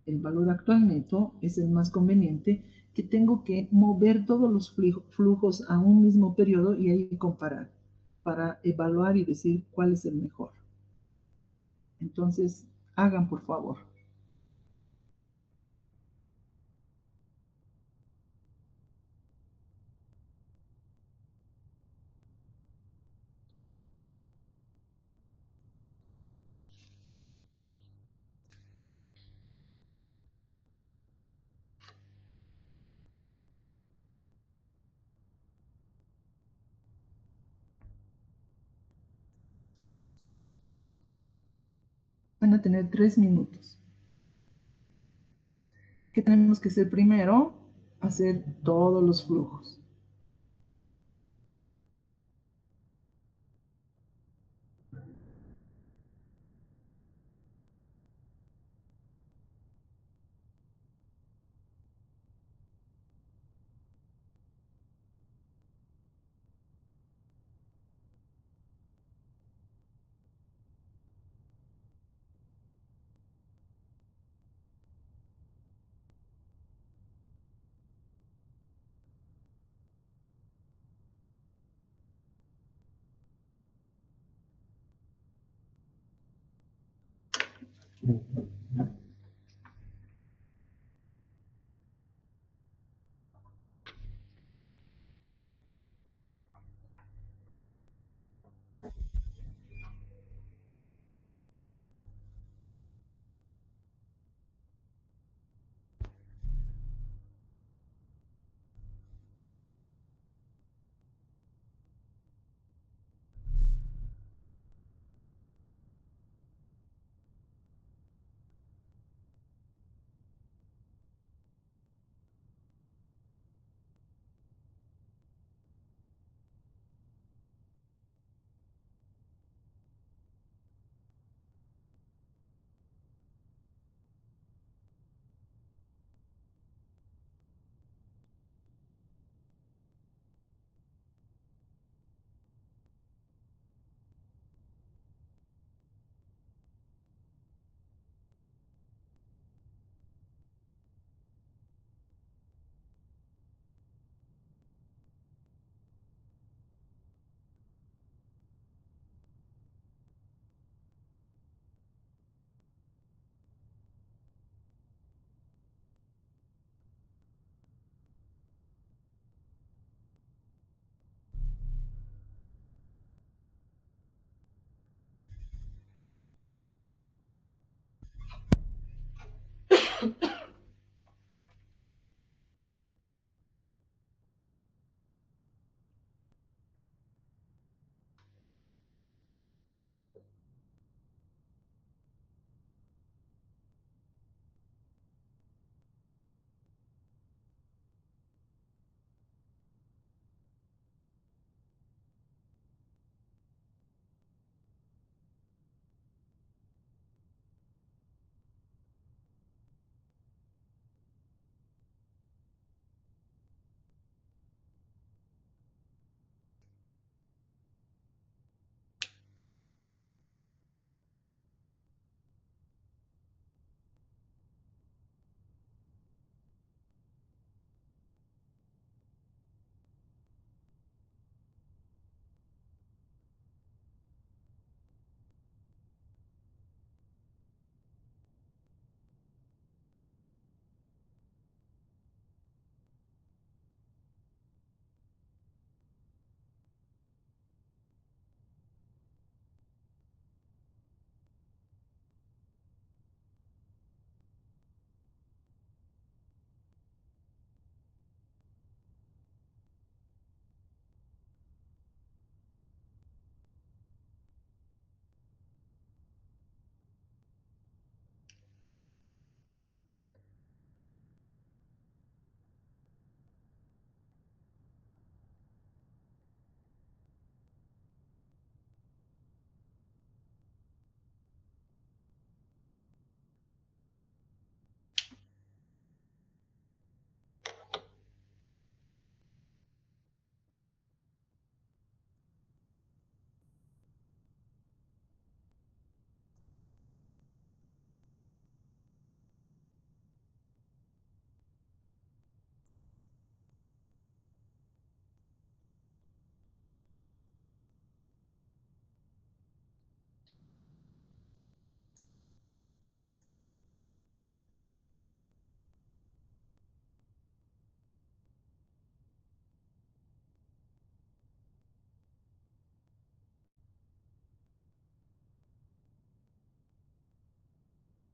El valor actual neto es el más conveniente, que tengo que mover todos los flujos a un mismo periodo y ahí comparar para evaluar y decir cuál es el mejor. Entonces, hagan por favor. Van a tener 3 minutos. ¿Qué tenemos que hacer primero? Hacer todos los flujos.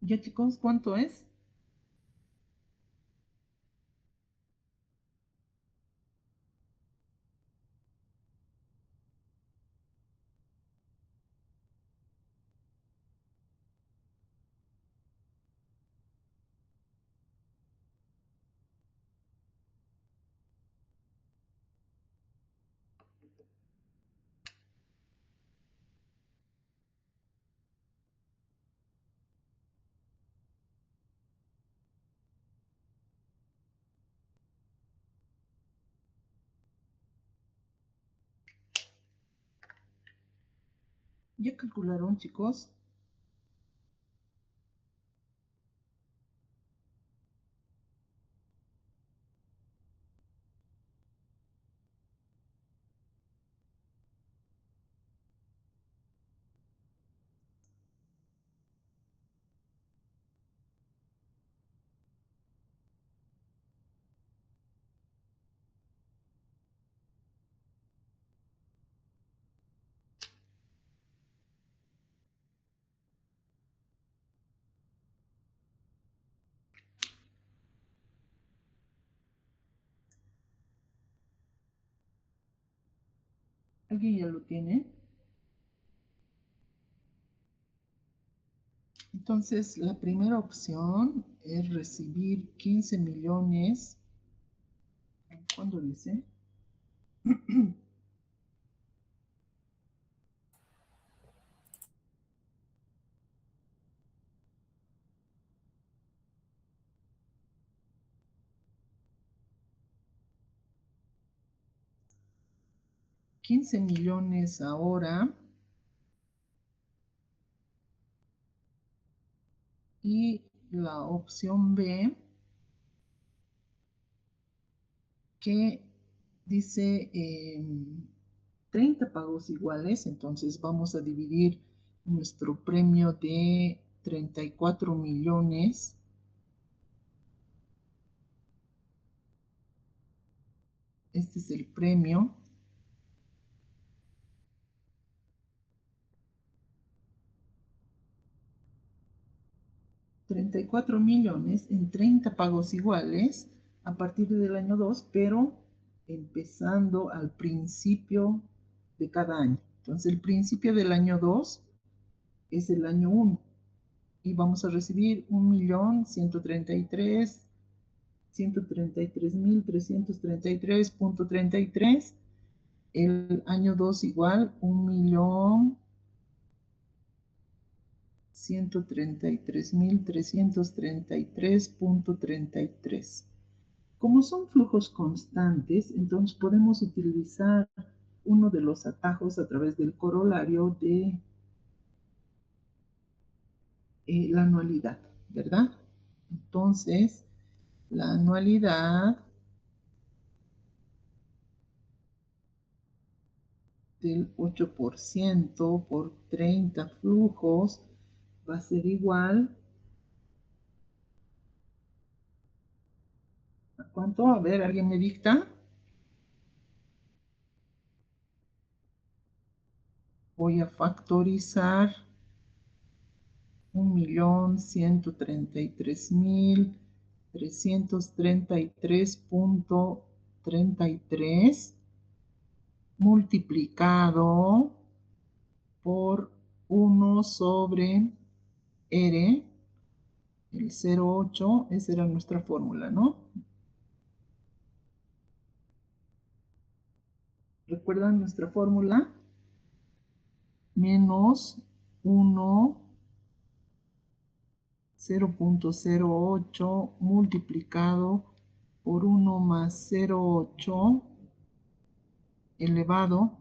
Ya chicos, ¿cuánto es? ¿Ya calcularon chicos? ¿Alguien ya lo tiene? Entonces, la primera opción es recibir 15 millones. ¿Cuándo dice? 15 millones ahora. Y la opción B, que dice 30 pagos iguales, entonces vamos a dividir nuestro premio de 34 millones. Este es el premio. $34 millones en 30 pagos iguales a partir del año 2, pero empezando al principio de cada año. Entonces, el principio del año 2 es el año 1 y vamos a recibir 1.133.333.33. El año 2 igual 1.133.333.33. Como son flujos constantes, entonces podemos utilizar uno de los atajos a través del corolario de la anualidad, ¿verdad? Entonces, la anualidad del 8% por 30 flujos va a ser igual a ¿cuánto? A ver, ¿alguien me dicta? Voy a factorizar 1.133.333.33 multiplicado por 1 sobre R, el 0,8, esa era nuestra fórmula, ¿no? ¿Recuerdan nuestra fórmula? Menos 1, 0,08 multiplicado por 1 más 0,8 elevado.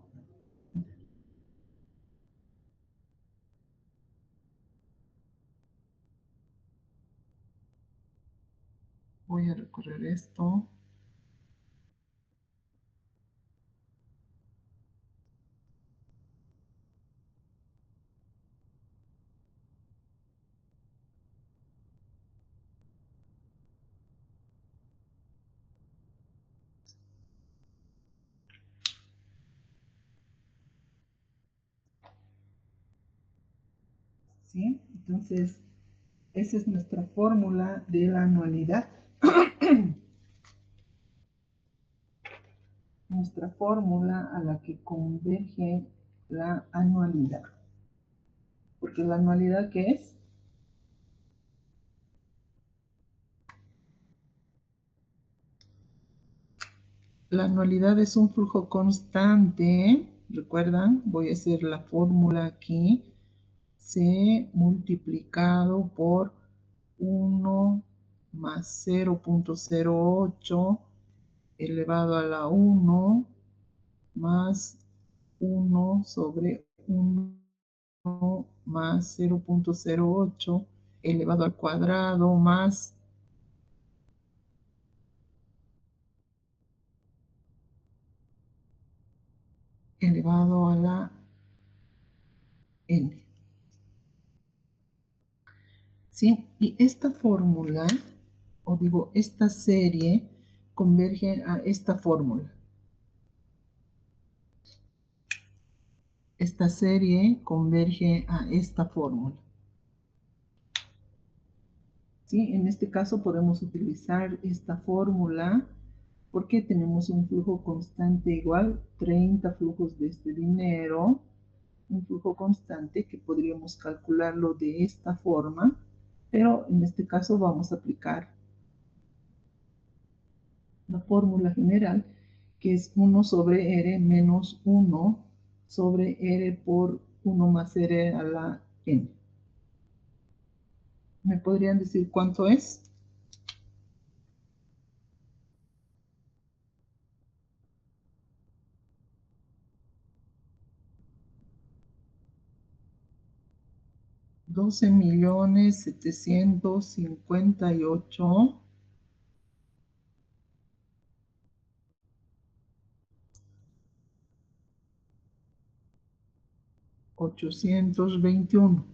Voy a recorrer esto. ¿Sí? Entonces, Esa es nuestra fórmula de la anualidad. Nuestra fórmula a la que converge la anualidad. Porque la anualidad, ¿qué es? La anualidad es un flujo constante. ¿Recuerdan? Voy a hacer la fórmula aquí. C multiplicado por 1 más 0.08 elevado a la 1 más 1 sobre 1 más 0.08 elevado al cuadrado más elevado a la n. ¿Sí? Y esta fórmula, o digo, esta serie, converge a esta fórmula. Esta serie converge a esta fórmula. ¿Sí? En este caso podemos utilizar esta fórmula porque tenemos un flujo constante igual, 30 flujos de este dinero, un flujo constante que podríamos calcularlo de esta forma, pero en este caso vamos a aplicar la fórmula general, que es 1 sobre R menos 1 sobre R por 1 más R a la N. ¿Me podrían decir cuánto es? $12.758.821.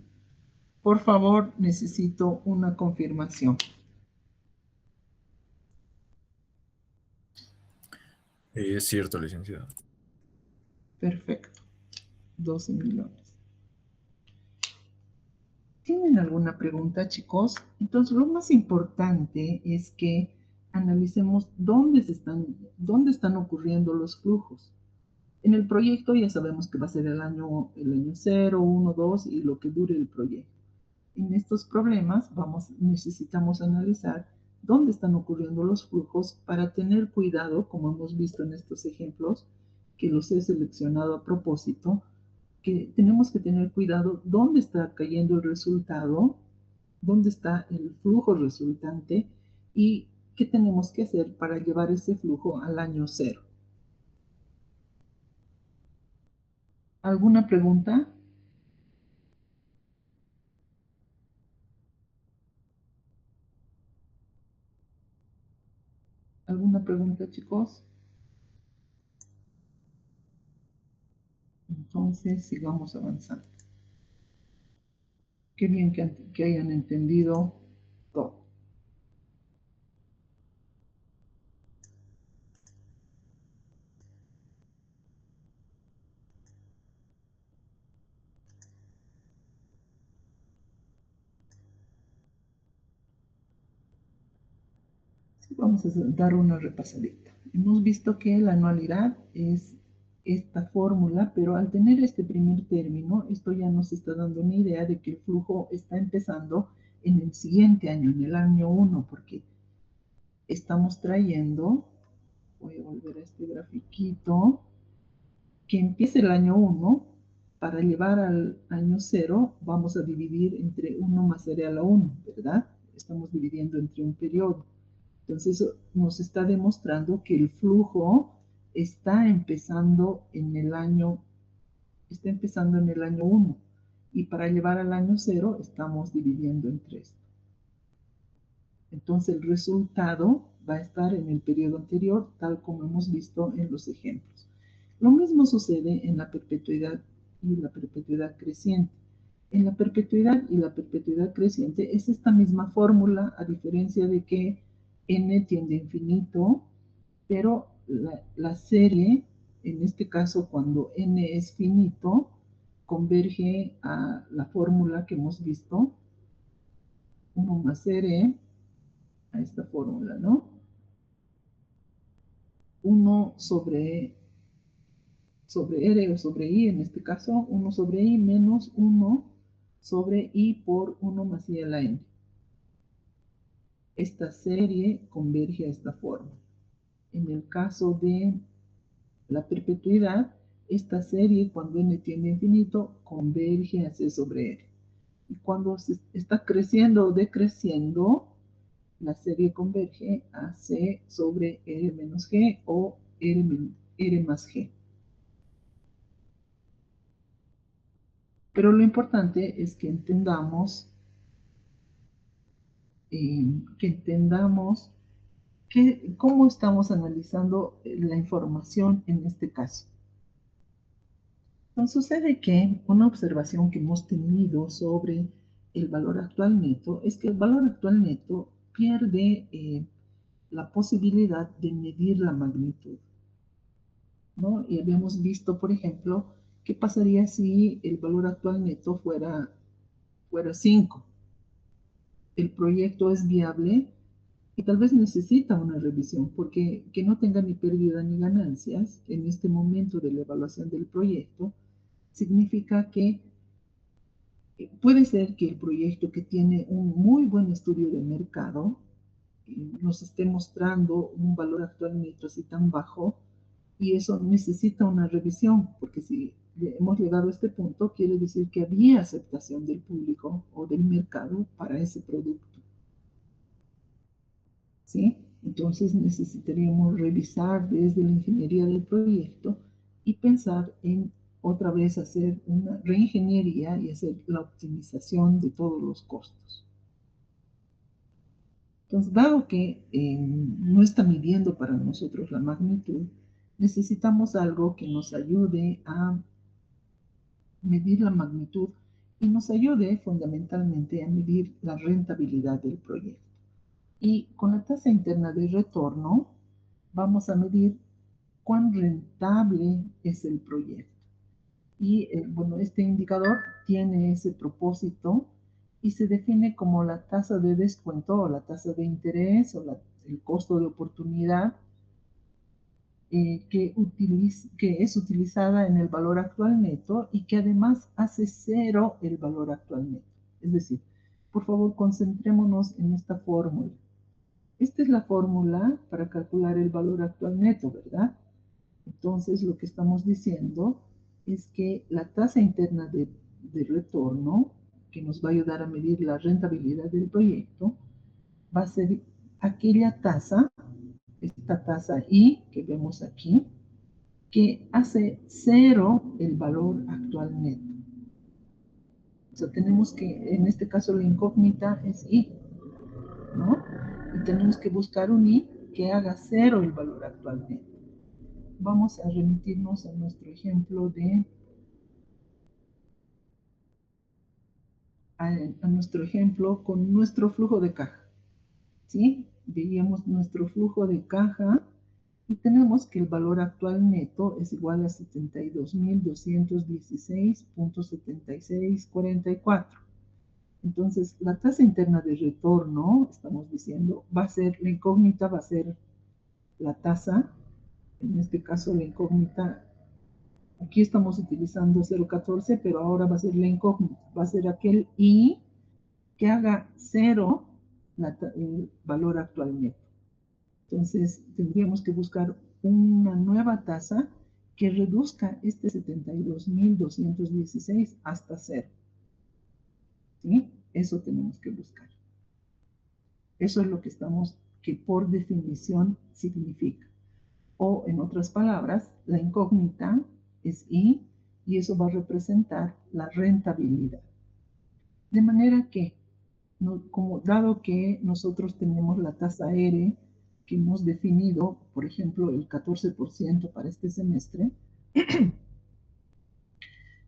Por favor, necesito una confirmación. Es cierto, licenciado. Perfecto. 12 millones. ¿Tienen alguna pregunta, chicos? Entonces, lo más importante es que analicemos dónde están ocurriendo los flujos. En el proyecto ya sabemos que va a ser el año 0, 1, 2 y lo que dure el proyecto. En estos problemas necesitamos analizar dónde están ocurriendo los flujos para tener cuidado, como hemos visto en estos ejemplos, que los he seleccionado a propósito, que tenemos que tener cuidado dónde está cayendo el resultado, dónde está el flujo resultante y qué tenemos que hacer para llevar ese flujo al año 0. ¿Alguna pregunta? ¿Alguna pregunta, chicos? Entonces, sigamos avanzando. Qué bien que hayan entendido todo. Sí, vamos a dar una repasadita. Hemos visto que la anualidad es esta fórmula, pero al tener este primer término, esto ya nos está dando una idea de que el flujo está empezando en el siguiente año, en el año 1, porque estamos trayendo, voy a volver a este grafiquito, que empiece el año 1, para llevar al año 0, vamos a dividir entre 1 más R a la 1, ¿verdad? Estamos dividiendo entre un periodo. Entonces, nos está demostrando que el flujo está empezando en el año 1 y para llevar al año 0 estamos dividiendo en 3. Entonces, el resultado va a estar en el periodo anterior, tal como hemos visto en los ejemplos. Lo mismo sucede en la perpetuidad y la perpetuidad creciente. En la perpetuidad y la perpetuidad creciente es esta misma fórmula, a diferencia de que n tiende a infinito, pero la serie, en este caso cuando n es finito, converge a la fórmula que hemos visto 1 más R a esta fórmula, ¿no? 1 sobre R o sobre I, en este caso, 1 sobre I menos 1 sobre I por 1 más I a la N. Esta serie converge a esta forma. En el caso de la perpetuidad, esta serie, cuando n tiende a infinito, converge a C sobre R. Y cuando se está creciendo o decreciendo, la serie converge a C sobre R menos G o R más G. Pero lo importante es que entendamos cómo estamos analizando la información en este caso. Entonces sucede que una observación que hemos tenido sobre el valor actual neto es que el valor actual neto pierde la posibilidad de medir la magnitud, ¿no? Y habíamos visto, por ejemplo, qué pasaría si el valor actual neto fuera 5. El proyecto es viable y tal vez necesita una revisión, porque que no tenga ni pérdida ni ganancias en este momento de la evaluación del proyecto significa que puede ser que el proyecto, que tiene un muy buen estudio de mercado, nos esté mostrando un valor actual neto así tan bajo, y eso necesita una revisión, porque si hemos llegado a este punto, quiere decir que había aceptación del público o del mercado para ese producto, ¿sí? Entonces necesitaríamos revisar desde la ingeniería del proyecto y pensar en otra vez hacer una reingeniería y hacer la optimización de todos los costos. Entonces, dado que no está midiendo para nosotros la magnitud, necesitamos algo que nos ayude a medir la magnitud y nos ayude fundamentalmente a medir la rentabilidad del proyecto. Y con la tasa interna de retorno vamos a medir cuán rentable es el proyecto. Y bueno, este indicador tiene ese propósito y se define como la tasa de descuento o la tasa de interés o el costo de oportunidad que es utilizada en el valor actual neto y que además hace cero el valor actual neto. Es decir, por favor, concentrémonos en esta fórmula. Esta es la fórmula para calcular el valor actual neto, ¿verdad? Entonces, lo que estamos diciendo es que la tasa interna de retorno, que nos va a ayudar a medir la rentabilidad del proyecto, va a ser aquella tasa, esta tasa I que vemos aquí, que hace cero el valor actual neto. O sea, tenemos que, en este caso la incógnita es I, ¿no? Y tenemos que buscar un I que haga cero el valor actual neto. Vamos a remitirnos a nuestro ejemplo a nuestro ejemplo con nuestro flujo de caja, ¿sí? Veíamos nuestro flujo de caja y tenemos que el valor actual neto es igual a 72.216.7644. Entonces, la tasa interna de retorno, estamos diciendo, va a ser, la incógnita va a ser la tasa, en este caso la incógnita, aquí estamos utilizando 0.14, pero ahora va a ser la incógnita, va a ser aquel I que haga cero el valor actual neto. Entonces, tendríamos que buscar una nueva tasa que reduzca este 72.216 hasta cero. ¿Sí? Eso tenemos que buscar. Eso es lo que por definición significa. O, en otras palabras, la incógnita es I y eso va a representar la rentabilidad. De manera que, dado que nosotros tenemos la tasa R que hemos definido, por ejemplo, el 14% para este semestre,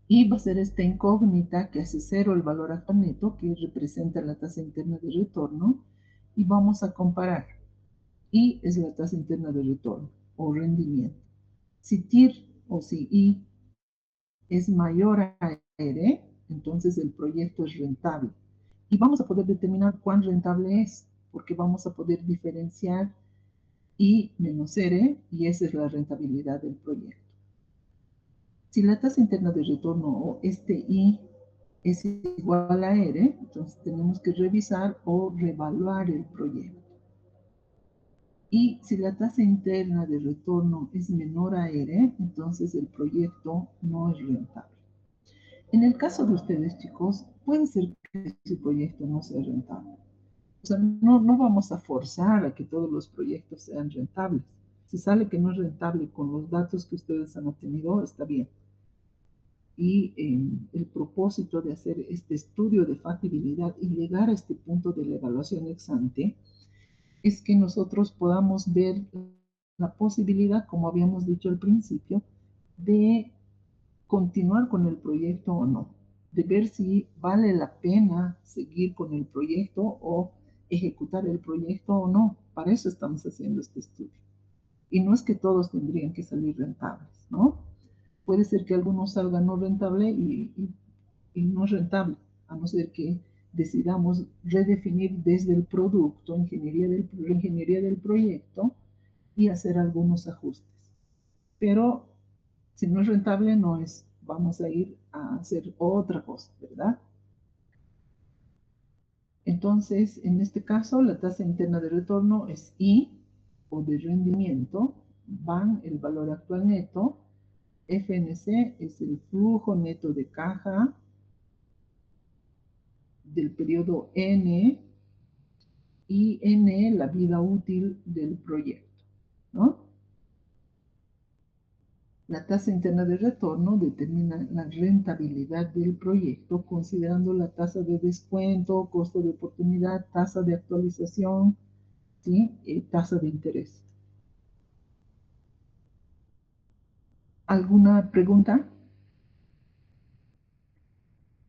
y va a ser esta incógnita que hace cero el valor actual neto, que representa la tasa interna de retorno, y vamos a comparar. I es la tasa interna de retorno o rendimiento. Si TIR o si I es mayor a R, entonces el proyecto es rentable. Y vamos a poder determinar cuán rentable es, porque vamos a poder diferenciar I menos R, y esa es la rentabilidad del proyecto. Si la tasa interna de retorno o este I es igual a R, entonces tenemos que revisar o reevaluar el proyecto. Y si la tasa interna de retorno es menor a R, entonces el proyecto no es rentable. En el caso de ustedes, chicos, puede ser que su proyecto no sea rentable. O sea, no vamos a forzar a que todos los proyectos sean rentables. Si sale que no es rentable con los datos que ustedes han obtenido, está bien. Y el propósito de hacer este estudio de factibilidad y llegar a este punto de la evaluación ex ante es que nosotros podamos ver la posibilidad, como habíamos dicho al principio, de continuar con el proyecto o no, de ver si vale la pena seguir con el proyecto o ejecutar el proyecto o no. Para eso estamos haciendo este estudio. Y no es que todos tendrían que salir rentables, ¿no? Puede ser que algunos salgan no rentable y no rentable, a no ser que decidamos redefinir desde el producto, ingeniería del proyecto y hacer algunos ajustes. Pero si no es rentable, no es, vamos a ir a hacer otra cosa, ¿verdad? Entonces, en este caso, la tasa interna de retorno es I, o de rendimiento, van el valor actual neto, FNC es el flujo neto de caja del periodo N, y N la vida útil del proyecto, ¿no? La tasa interna de retorno determina la rentabilidad del proyecto considerando la tasa de descuento, costo de oportunidad, tasa de actualización, ¿sí? Tasa de interés. ¿Alguna pregunta?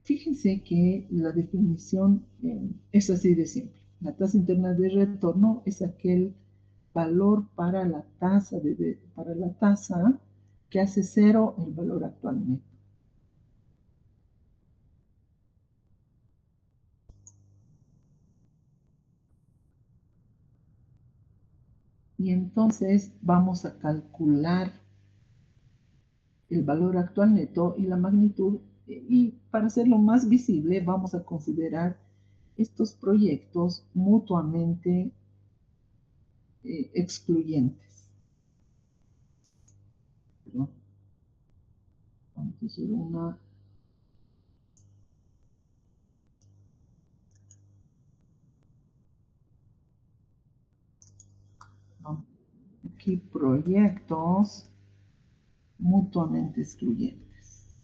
Fíjense que la definición es así de simple. La tasa interna de retorno es aquel valor para la tasa que hace cero el valor actual neto. Y entonces vamos a calcular el valor actual neto y la magnitud. Y para hacerlo más visible, vamos a considerar estos proyectos mutuamente excluyentes. ¿No? Vamos a hacer una. Aquí proyectos mutuamente excluyentes.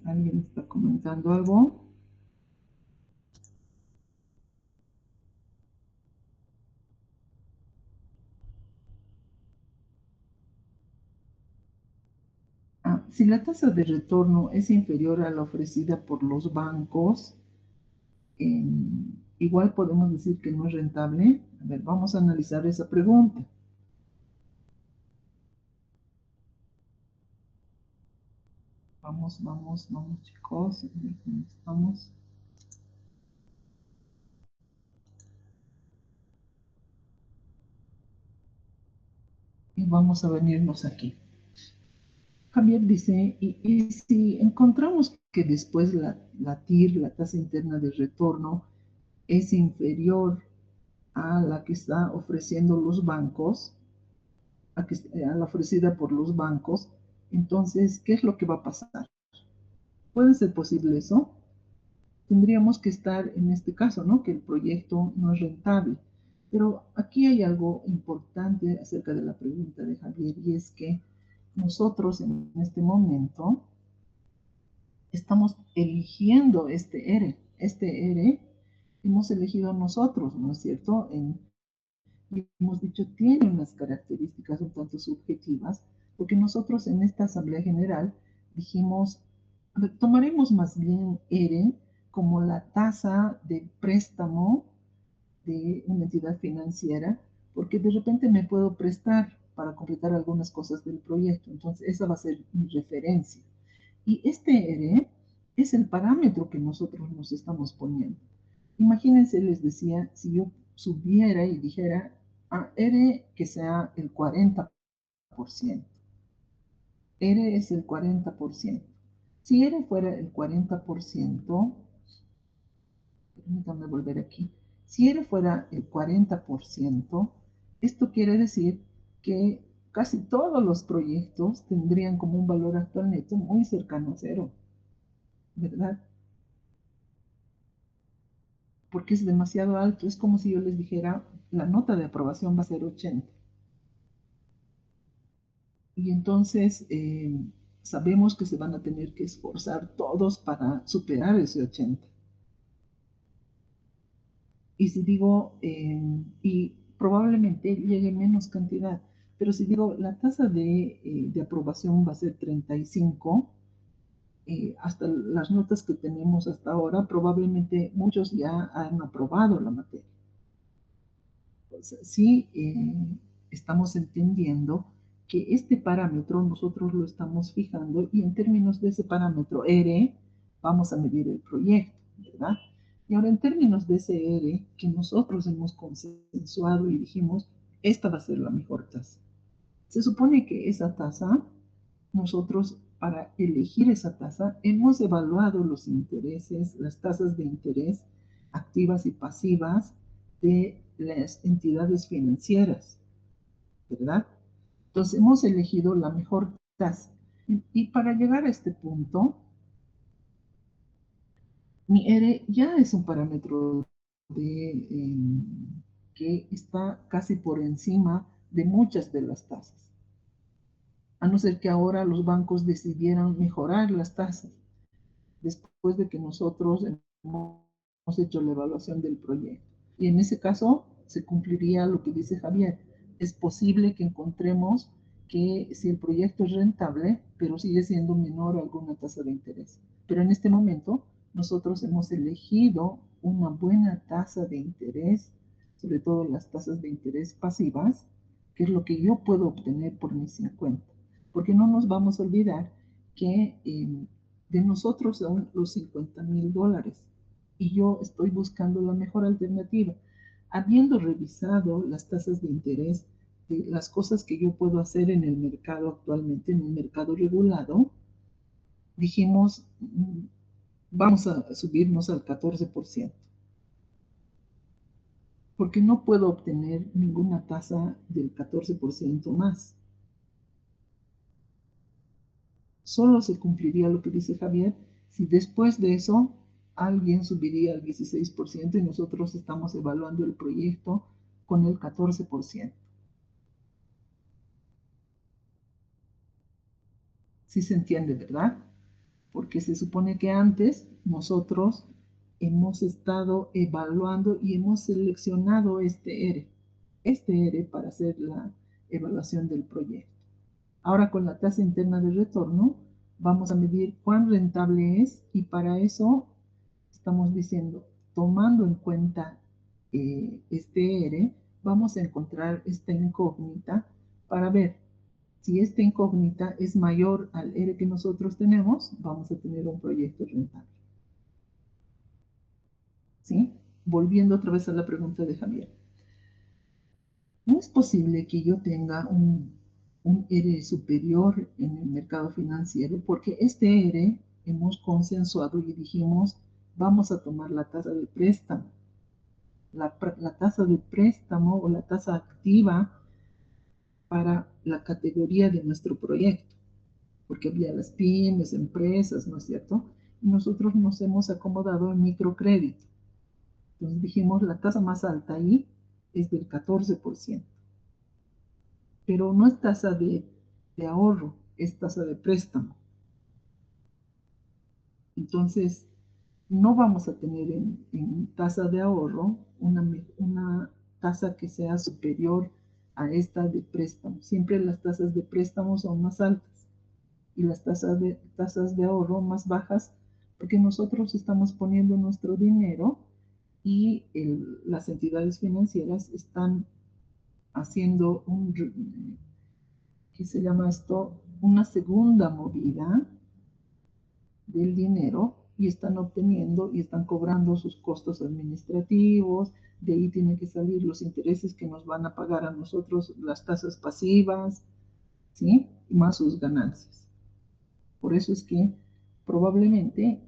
¿Alguien está comentando algo? Si la tasa de retorno es inferior a la ofrecida por los bancos, igual podemos decir que no es rentable. A ver, vamos a analizar esa pregunta. Vamos, chicos. A ver cómo estamos. Y vamos a venirnos aquí. Javier dice, y si encontramos que después la TIR, la tasa interna de retorno, es inferior a la que está ofreciendo los bancos, a la ofrecida por los bancos, entonces, ¿qué es lo que va a pasar? ¿Puede ser posible eso? Tendríamos que estar en este caso, ¿no? Que el proyecto no es rentable. Pero aquí hay algo importante acerca de la pregunta de Javier, y es que nosotros en este momento estamos eligiendo este R. Este R hemos elegido nosotros, ¿no es cierto? Y hemos dicho, tiene unas características un tanto subjetivas, porque nosotros en esta Asamblea General dijimos, a ver, tomaremos más bien R como la tasa de préstamo de una entidad financiera, porque de repente me puedo prestar para completar algunas cosas del proyecto. Entonces, esa va a ser mi referencia. Y este R es el parámetro que nosotros nos estamos poniendo. Imagínense, les decía, si yo subiera y dijera, R que sea el 40%. R es el 40%. Si R fuera el 40%, permítanme volver aquí. Si R fuera el 40%, esto quiere decir que casi todos los proyectos tendrían como un valor actual neto muy cercano a cero, ¿verdad? Porque es demasiado alto. Es como si yo les dijera, la nota de aprobación va a ser 80. Y entonces sabemos que se van a tener que esforzar todos para superar ese 80. Y si digo, y probablemente llegue menos cantidad, pero si digo, la tasa de aprobación va a ser 35, hasta las notas que tenemos hasta ahora, probablemente muchos ya han aprobado la materia. Pues, sí, estamos entendiendo que este parámetro nosotros lo estamos fijando y en términos de ese parámetro R vamos a medir el proyecto, ¿verdad? Y ahora en términos de ese R que nosotros hemos consensuado y dijimos, esta va a ser la mejor tasa. Se supone que esa tasa, nosotros para elegir esa tasa hemos evaluado los intereses, las tasas de interés activas y pasivas de las entidades financieras, ¿verdad? Entonces hemos elegido la mejor tasa. Y para llegar a este punto, mi R ya es un parámetro que está casi por encima de muchas de las tasas. A no ser que ahora los bancos decidieran mejorar las tasas después de que nosotros hemos hecho la evaluación del proyecto. Y en ese caso se cumpliría lo que dice Javier. Es posible que encontremos que si el proyecto es rentable, pero sigue siendo menor a alguna tasa de interés. Pero en este momento nosotros hemos elegido una buena tasa de interés, sobre todo las tasas de interés pasivas, que es lo que yo puedo obtener por mis 50. Porque no nos vamos a olvidar que de nosotros son los $50,000 y yo estoy buscando la mejor alternativa. Habiendo revisado las tasas de interés de las cosas que yo puedo hacer en el mercado actualmente, en un mercado regulado, dijimos, vamos a subirnos al 14%, porque no puedo obtener ninguna tasa del 14% más. Solo se cumpliría lo que dice Javier si después de eso alguien subiría al 16% y nosotros estamos evaluando el proyecto con el 14%. ¿Sí se entiende, verdad? Porque se supone que antes nosotros hemos estado evaluando y hemos seleccionado este R para hacer la evaluación del proyecto. Ahora con la tasa interna de retorno vamos a medir cuán rentable es y para eso estamos diciendo, tomando en cuenta este R, vamos a encontrar esta incógnita para ver si esta incógnita es mayor al R que nosotros tenemos, vamos a tener un proyecto rentable. ¿Sí? Volviendo otra vez a la pregunta de Javier. No es posible que yo tenga un R superior en el mercado financiero porque este R hemos consensuado y dijimos, vamos a tomar la tasa de préstamo. La tasa de préstamo o la tasa activa para la categoría de nuestro proyecto, porque había las pymes, empresas, ¿no es cierto? Y nosotros nos hemos acomodado en microcrédito. Entonces dijimos, la tasa más alta ahí es del 14%, pero no es tasa de ahorro, es tasa de préstamo. Entonces, no vamos a tener en tasa de ahorro una tasa que sea superior a esta de préstamo. Siempre las tasas de préstamo son más altas y las tasas de ahorro más bajas porque nosotros estamos poniendo nuestro dinero y las entidades financieras están haciendo ¿qué se llama esto? Una segunda movida del dinero y están obteniendo y están cobrando sus costos administrativos, de ahí tienen que salir los intereses que nos van a pagar a nosotros, las tasas pasivas, ¿sí? Y más sus ganancias. Por eso es que probablemente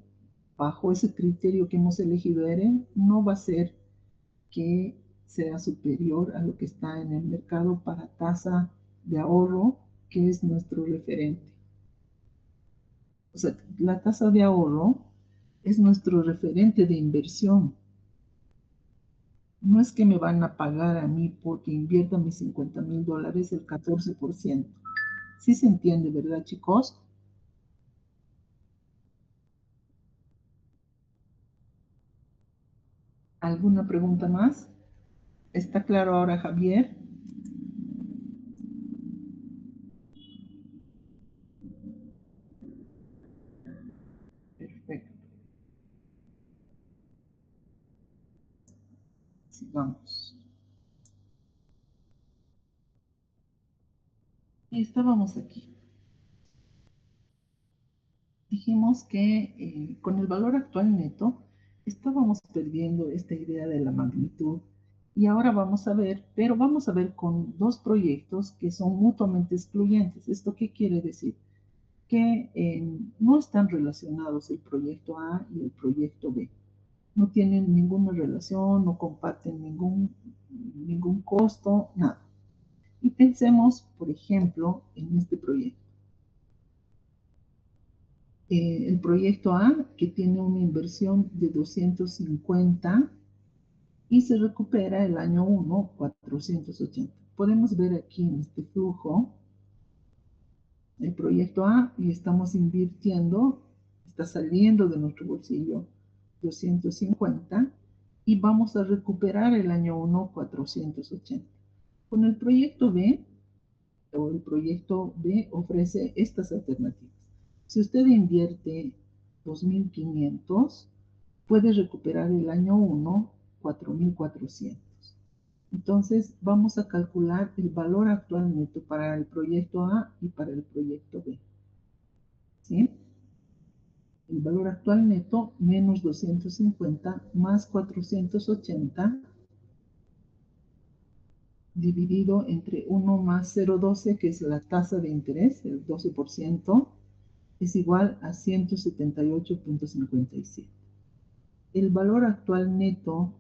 bajo ese criterio que hemos elegido EREN, no va a ser que sea superior a lo que está en el mercado para tasa de ahorro, que es nuestro referente. O sea, la tasa de ahorro es nuestro referente de inversión. No es que me van a pagar a mí porque invierta mis $50,000 el 14%. Sí se entiende, ¿verdad, chicos? ¿Alguna pregunta más? ¿Está claro ahora, Javier? Perfecto. Sigamos. Y estábamos aquí. Dijimos que con el valor actual neto estábamos perdiendo esta idea de la magnitud y ahora vamos a ver, pero vamos a ver con dos proyectos que son mutuamente excluyentes. ¿Esto qué quiere decir? Que no están relacionados el proyecto A y el proyecto B. No tienen ninguna relación, no comparten ningún costo, nada. Y pensemos, por ejemplo, en este proyecto. El proyecto A, que tiene una inversión de 250 y se recupera el año 1, 480. Podemos ver aquí en este flujo el proyecto A y estamos invirtiendo, está saliendo de nuestro bolsillo 250 y vamos a recuperar el año 1, 480. Con el proyecto B, o el proyecto B ofrece estas alternativas. Si usted invierte 2.500, puede recuperar el año 1, 4.400. Entonces, vamos a calcular el valor actual neto para el proyecto A y para el proyecto B. ¿Sí? El valor actual neto menos 250 más 480 dividido entre 1 más 0,12, que es la tasa de interés, el 12%, es igual a 178.57. El valor actual neto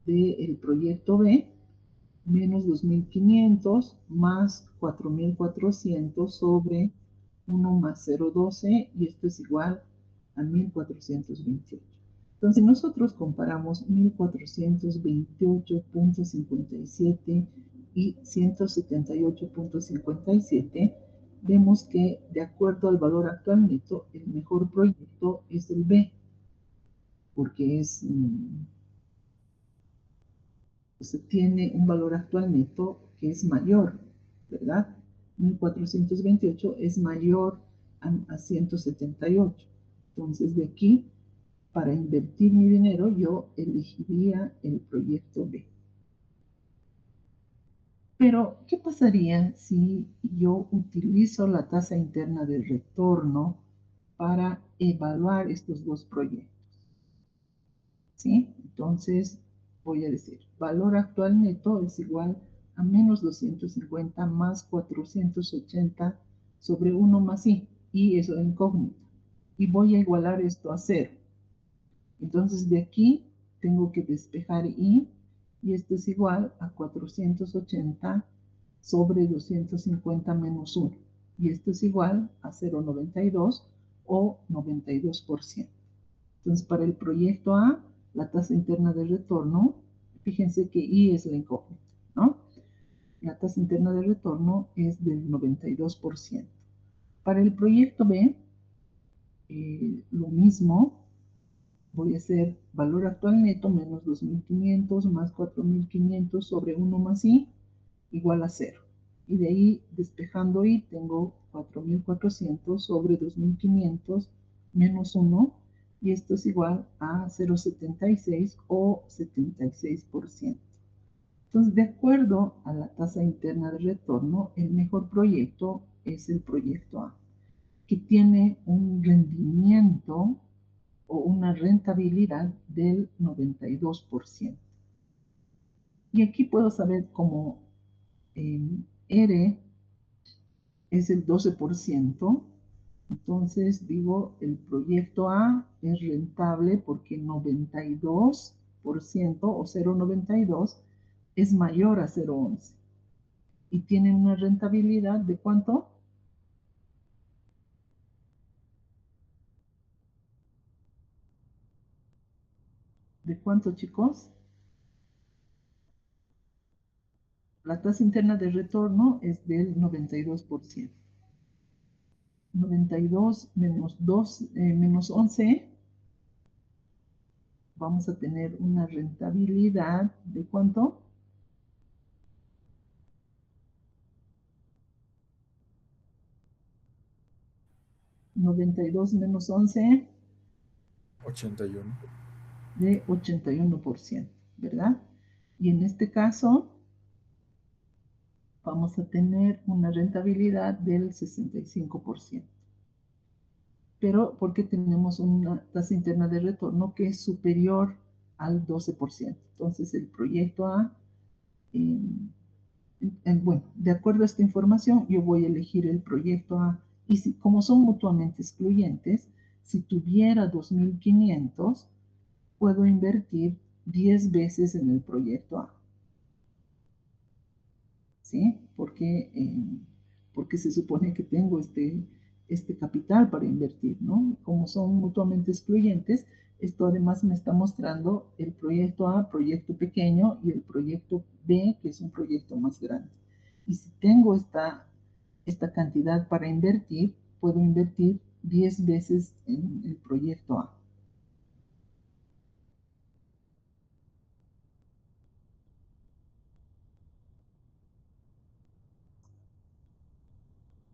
del proyecto B, menos 2.500 más 4.400 sobre 1 más 0,12, y esto es igual a 1.428. Entonces, nosotros comparamos 1.428.57 y 178.57, vemos que de acuerdo al valor actual neto, el mejor proyecto es el B, porque tiene un valor actual neto que es mayor, ¿verdad? 1.428 es mayor a 178. Entonces, de aquí, para invertir mi dinero, yo elegiría el proyecto B. Pero, ¿qué pasaría si yo utilizo la tasa interna de retorno para evaluar estos dos proyectos? ¿Sí? Entonces, voy a decir, valor actual neto es igual a menos 250 más 480 sobre 1 más I, y eso es incógnita. Y voy a igualar esto a 0. Entonces, de aquí tengo que despejar I, y esto es igual a 480 sobre 250 menos 1. Y esto es igual a 0,92 o 92%. Entonces, para el proyecto A, la tasa interna de retorno, fíjense que I es la incógnita, ¿no? La tasa interna de retorno es del 92%. Para el proyecto B, lo mismo, voy a hacer valor actual neto menos 2.500 más 4.500 sobre 1 más I, igual a 0. Y de ahí, despejando I, tengo 4.400 sobre 2.500 menos 1, y esto es igual a 0,76 o 76%. Entonces, de acuerdo a la tasa interna de retorno, el mejor proyecto es el proyecto A, que tiene un rendimiento o una rentabilidad del 92%. Y aquí puedo saber cómo R es el 12%, entonces digo, el proyecto A es rentable porque 92% o 0,92 es mayor a 0,11. Y tiene una rentabilidad de ¿cuánto? ¿De cuánto, chicos? La tasa interna de retorno es del 92%. 92 menos 2, menos 11, vamos a tener una rentabilidad de ¿cuánto? 92 menos 11 81. de 81%, ¿verdad? Y en este caso vamos a tener una rentabilidad del 65%. Pero porque tenemos una tasa interna de retorno que es superior al 12%. Entonces el proyecto A, bueno, de acuerdo a esta información, yo voy a elegir el proyecto A. Y si, como son mutuamente excluyentes, si tuviera 2.500, puedo invertir 10 veces en el proyecto A. ¿Sí? Porque se supone que tengo este capital para invertir, ¿no? Como son mutuamente excluyentes, esto además me está mostrando el proyecto A, proyecto pequeño, y el proyecto B, que es un proyecto más grande. Y si tengo esta cantidad para invertir, puedo invertir 10 veces en el proyecto A.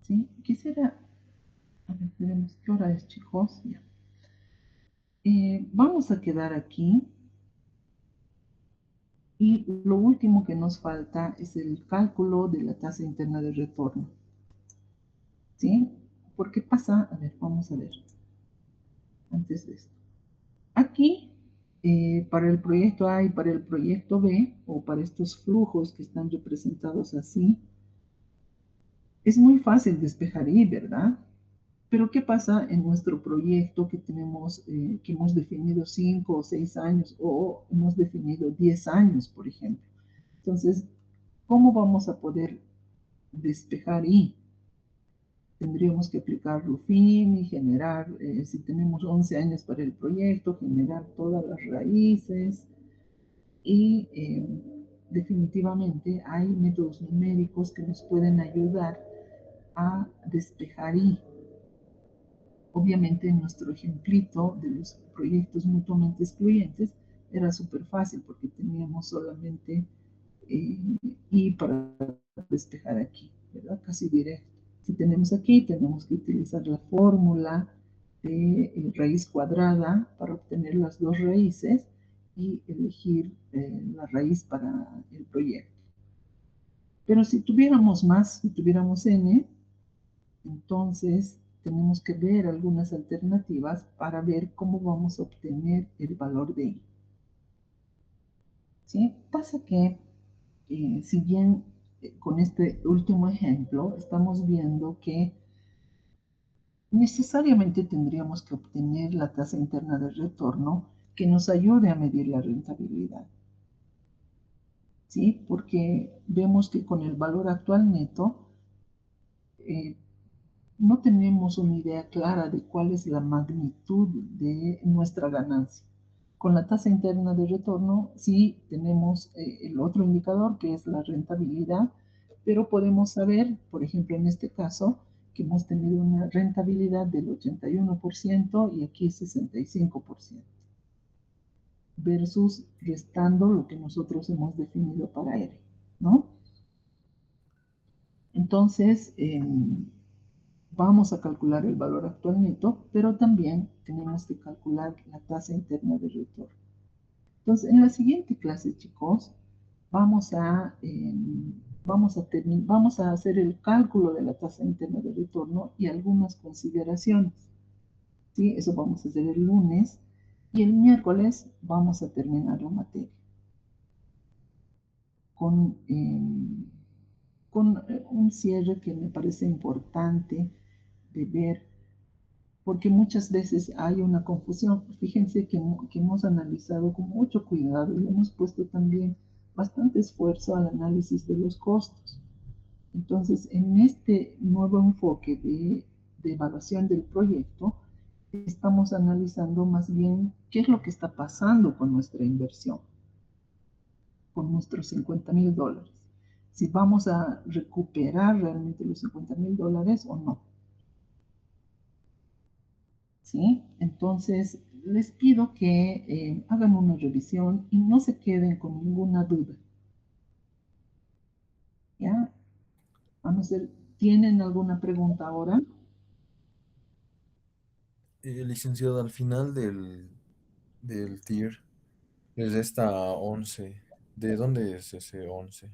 ¿Sí? Quisiera, a ver, veremos qué hora es, chicos. Ya. Vamos a quedar aquí. Y lo último que nos falta es el cálculo de la tasa interna de retorno. ¿Sí? ¿Por qué pasa? A ver, vamos a ver. Antes de esto. Aquí, para el proyecto A y para el proyecto B, o para estos flujos que están representados así, es muy fácil despejar I, ¿verdad? Pero ¿qué pasa en nuestro proyecto que tenemos, que hemos definido 5 o 6 años o hemos definido 10 años, por ejemplo? Entonces, ¿cómo vamos a poder despejar I? Tendríamos que aplicar Ruffin y generar, si tenemos 11 años para el proyecto, generar todas las raíces y definitivamente hay métodos numéricos que nos pueden ayudar a despejar I. Obviamente en nuestro ejemplito de los proyectos mutuamente excluyentes era súper fácil porque teníamos solamente I para despejar aquí, ¿verdad? Casi directo. Si tenemos aquí, tenemos que utilizar la fórmula de raíz cuadrada para obtener las dos raíces y elegir la raíz para el proyecto. Pero si tuviéramos más, si tuviéramos n, entonces tenemos que ver algunas alternativas para ver cómo vamos a obtener el valor de i. ¿Sí? Pasa que, si bien con este último ejemplo estamos viendo que necesariamente tendríamos que obtener la tasa interna de retorno que nos ayude a medir la rentabilidad. ¿Sí? Porque vemos que con el valor actual neto no tenemos una idea clara de cuál es la magnitud de nuestra ganancia. Con la tasa interna de retorno sí tenemos el otro indicador que es la rentabilidad, pero podemos saber, por ejemplo en este caso, que hemos tenido una rentabilidad del 81% y aquí 65%, versus restando lo que nosotros hemos definido para R, ¿no? Entonces, vamos a calcular el valor actual neto, pero también tenemos que calcular la tasa interna de retorno. Entonces, en la siguiente clase, chicos, vamos a hacer el cálculo de la tasa interna de retorno y algunas consideraciones. ¿Sí? Eso vamos a hacer el lunes. Y el miércoles vamos a terminar la materia con, un cierre que me parece importante de ver, porque muchas veces hay una confusión. Fíjense que hemos analizado con mucho cuidado y hemos puesto también bastante esfuerzo al análisis de los costos. Entonces, en este nuevo enfoque de evaluación del proyecto, estamos analizando más bien qué es lo que está pasando con nuestra inversión, con nuestros $50,000. Si vamos a recuperar realmente los $50,000 o no. ¿Sí? Entonces, les pido que hagan una revisión y no se queden con ninguna duda. ¿Ya? Vamos a ver, ¿tienen alguna pregunta ahora? Licenciado, al final del tier es esta 11. ¿De dónde es ese 11?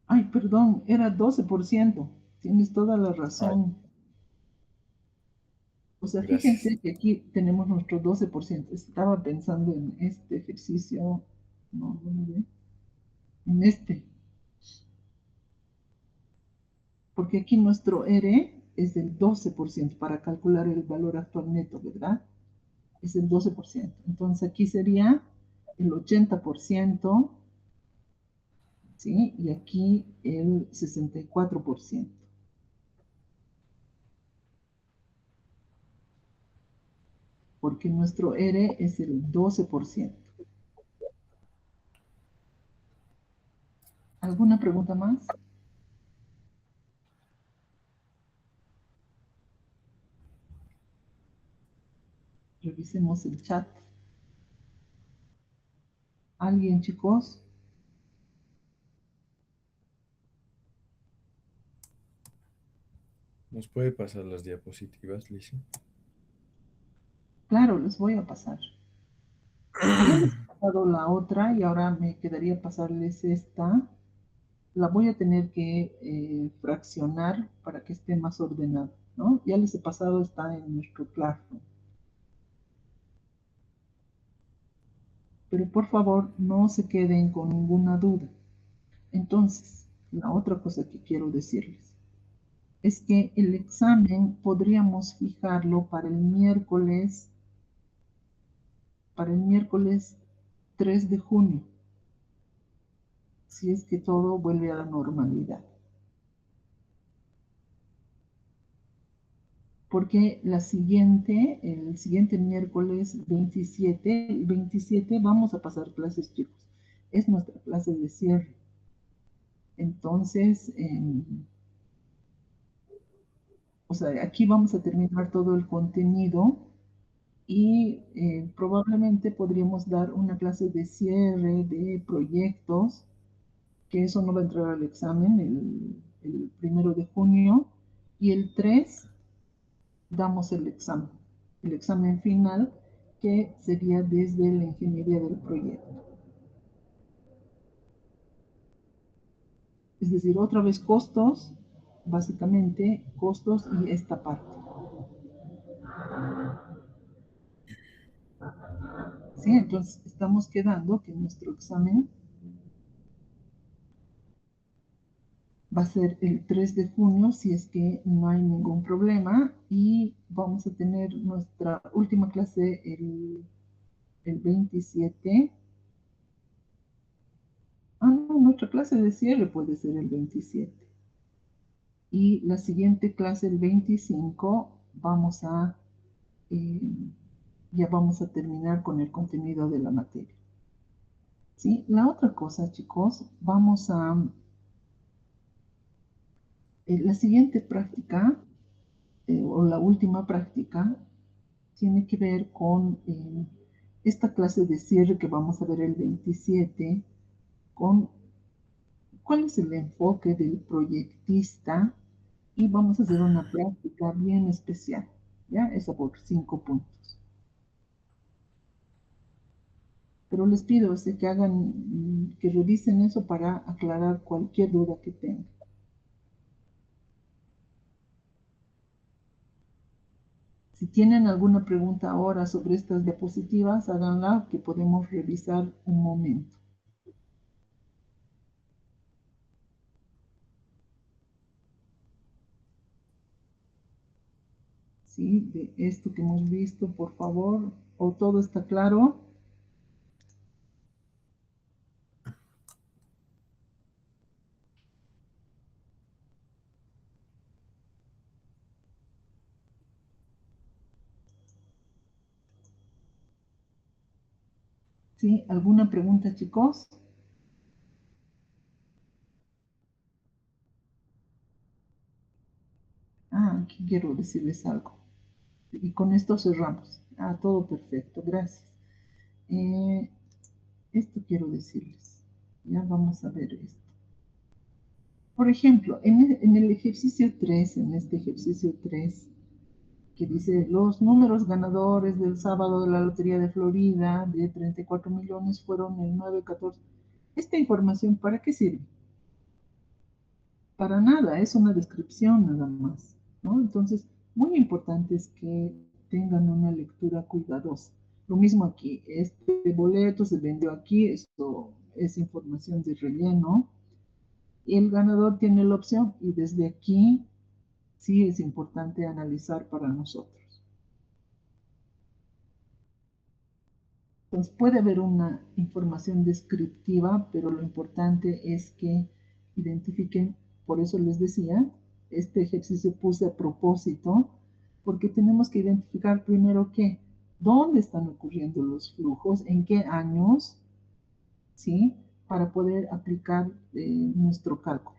Ay, perdón, era 12%. Tienes toda la Ah, razón. O sea, gracias. fíjense que aquí tenemos nuestro 12%. Estaba pensando en este ejercicio, no, en este, porque aquí nuestro R es del 12% para calcular el valor actual neto, ¿verdad? Es el 12%. Entonces aquí sería el 80%, ¿sí? Y aquí el 64%, porque nuestro R es el 12%. ¿Alguna pregunta más? Revisemos el chat. ¿Alguien, chicos? ¿Nos puede pasar las diapositivas, Lice? Claro, les voy a pasar. Ya les he pasado la otra y ahora me quedaría pasarles esta. La voy a tener que fraccionar para que esté más ordenado, ¿no? Ya les he pasado, está en nuestro Classroom. Pero por favor, no se queden con ninguna duda. Entonces, la otra cosa que quiero decirles es que el examen podríamos fijarlo para el miércoles 3 de junio, si es que todo vuelve a la normalidad. Porque el siguiente miércoles 27 vamos a pasar clases, chicos. Es nuestra clase de cierre. Entonces, o sea, aquí vamos a terminar todo el contenido y probablemente podríamos dar una clase de cierre de proyectos, que eso no va a entrar al examen el 1 de junio, y el 3 damos el examen final, que sería desde la ingeniería del proyecto. Es decir, otra vez costos, básicamente costos y esta parte. ¿Sí? Entonces estamos quedando que nuestro examen va a ser el 3 de junio si es que no hay ningún problema, y vamos a tener nuestra última clase el 27. No, nuestra clase de cierre puede ser el 27. Y la siguiente clase, el 25, eh, ya vamos a terminar con el contenido de la materia. ¿Sí? La otra cosa, chicos, la siguiente práctica, o la última práctica, tiene que ver con esta clase de cierre que vamos a ver el 27, con cuál es el enfoque del proyectista, y vamos a hacer una práctica bien especial, ¿ya? Esa por 5 puntos. Pero les pido que que revisen eso para aclarar cualquier duda que tengan. Si tienen alguna pregunta ahora sobre estas diapositivas, háganla, que podemos revisar un momento. ¿Sí? De esto que hemos visto, por favor, o todo está claro. ¿Sí? ¿Alguna pregunta, chicos? Aquí quiero decirles algo. Y con esto cerramos. Todo perfecto, gracias. Esto quiero decirles. Ya vamos a ver esto. Por ejemplo, en el ejercicio 3, en este ejercicio 3, que dice los números ganadores del sábado de la Lotería de Florida de 34 millones fueron el 9, 14. Esta información, ¿para qué sirve? Para nada, es una descripción nada más, ¿no? Entonces, muy importante es que tengan una lectura cuidadosa. Lo mismo aquí, este boleto se vendió aquí, esto es información de relleno. Y el ganador tiene la opción y desde aquí sí es importante analizar para nosotros. Entonces puede haber una información descriptiva, pero lo importante es que identifiquen, por eso les decía, este ejercicio puse a propósito, porque tenemos que identificar primero qué, dónde están ocurriendo los flujos, en qué años, ¿sí? Para poder aplicar nuestro cálculo.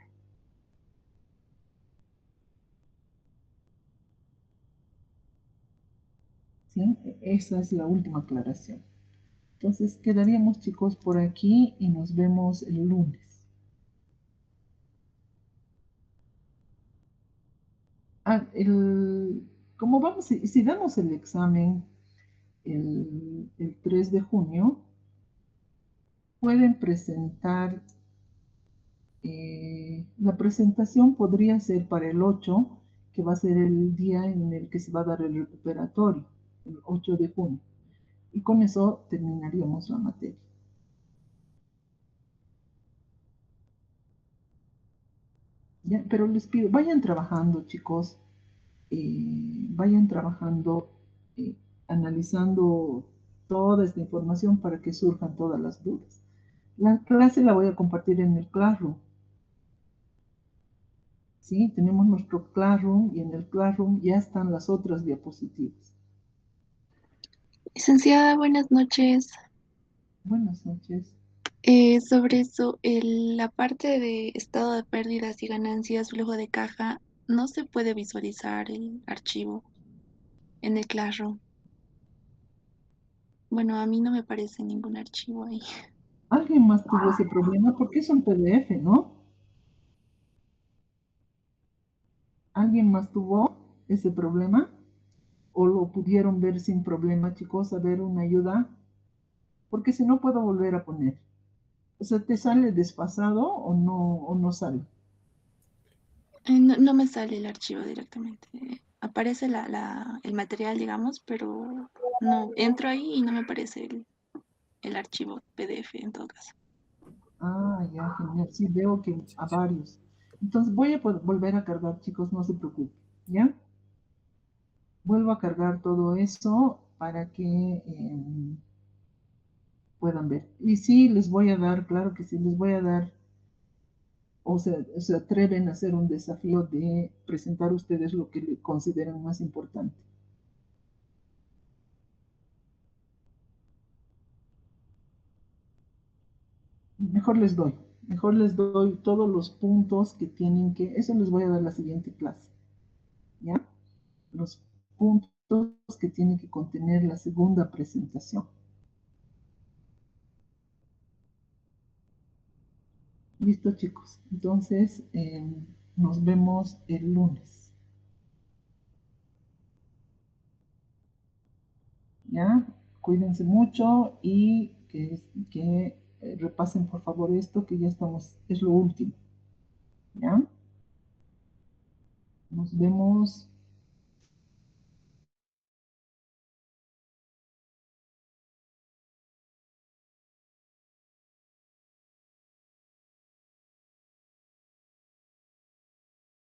¿Sí? Esa es la última aclaración. Entonces quedaríamos, chicos, por aquí y nos vemos el lunes. Como vamos, si damos el examen el 3 de junio, pueden presentar, la presentación podría ser para el 8, que va a ser el día en el que se va a dar el recuperatorio, el 8 de junio. Y con eso terminaríamos la materia. ¿Ya? Pero les pido, vayan trabajando, chicos, vayan trabajando, eh, analizando toda esta información para que surjan todas las dudas. La clase la voy a compartir en el Classroom. ¿Sí? Tenemos nuestro Classroom y en el Classroom ya están las otras diapositivas. Licenciada, buenas noches. Buenas noches. Sobre eso, la parte de estado de pérdidas y ganancias, flujo de caja, no se puede visualizar el archivo en el Classroom. Bueno, a mí no me parece ningún archivo ahí. ¿Alguien más tuvo ese problema? Porque es un PDF, ¿no? ¿Alguien más tuvo ese problema? ¿O lo pudieron ver sin problema, chicos? A ver, una ayuda. Porque si no puedo volver a poner. O sea, ¿te sale desfasado o no sale? No, no me sale el archivo directamente. Aparece el material, digamos, pero no entro ahí y no me aparece el archivo PDF en todo caso. Ya, genial. Sí, veo que a varios. Entonces voy a volver a cargar, chicos, no se preocupen. ¿Ya? Vuelvo a cargar todo eso para que puedan ver. Y sí, les voy a dar, claro que sí, les voy a dar, o sea, se atreven a hacer un desafío de presentar ustedes lo que consideran más importante. Mejor les doy todos los puntos que tienen que, eso les voy a dar la siguiente clase, ¿ya? Los puntos que tiene que contener la segunda presentación. Listo, chicos. Entonces, nos vemos el lunes. ¿Ya? Cuídense mucho y que repasen por favor esto, que ya estamos, es lo último. ¿Ya? Nos vemos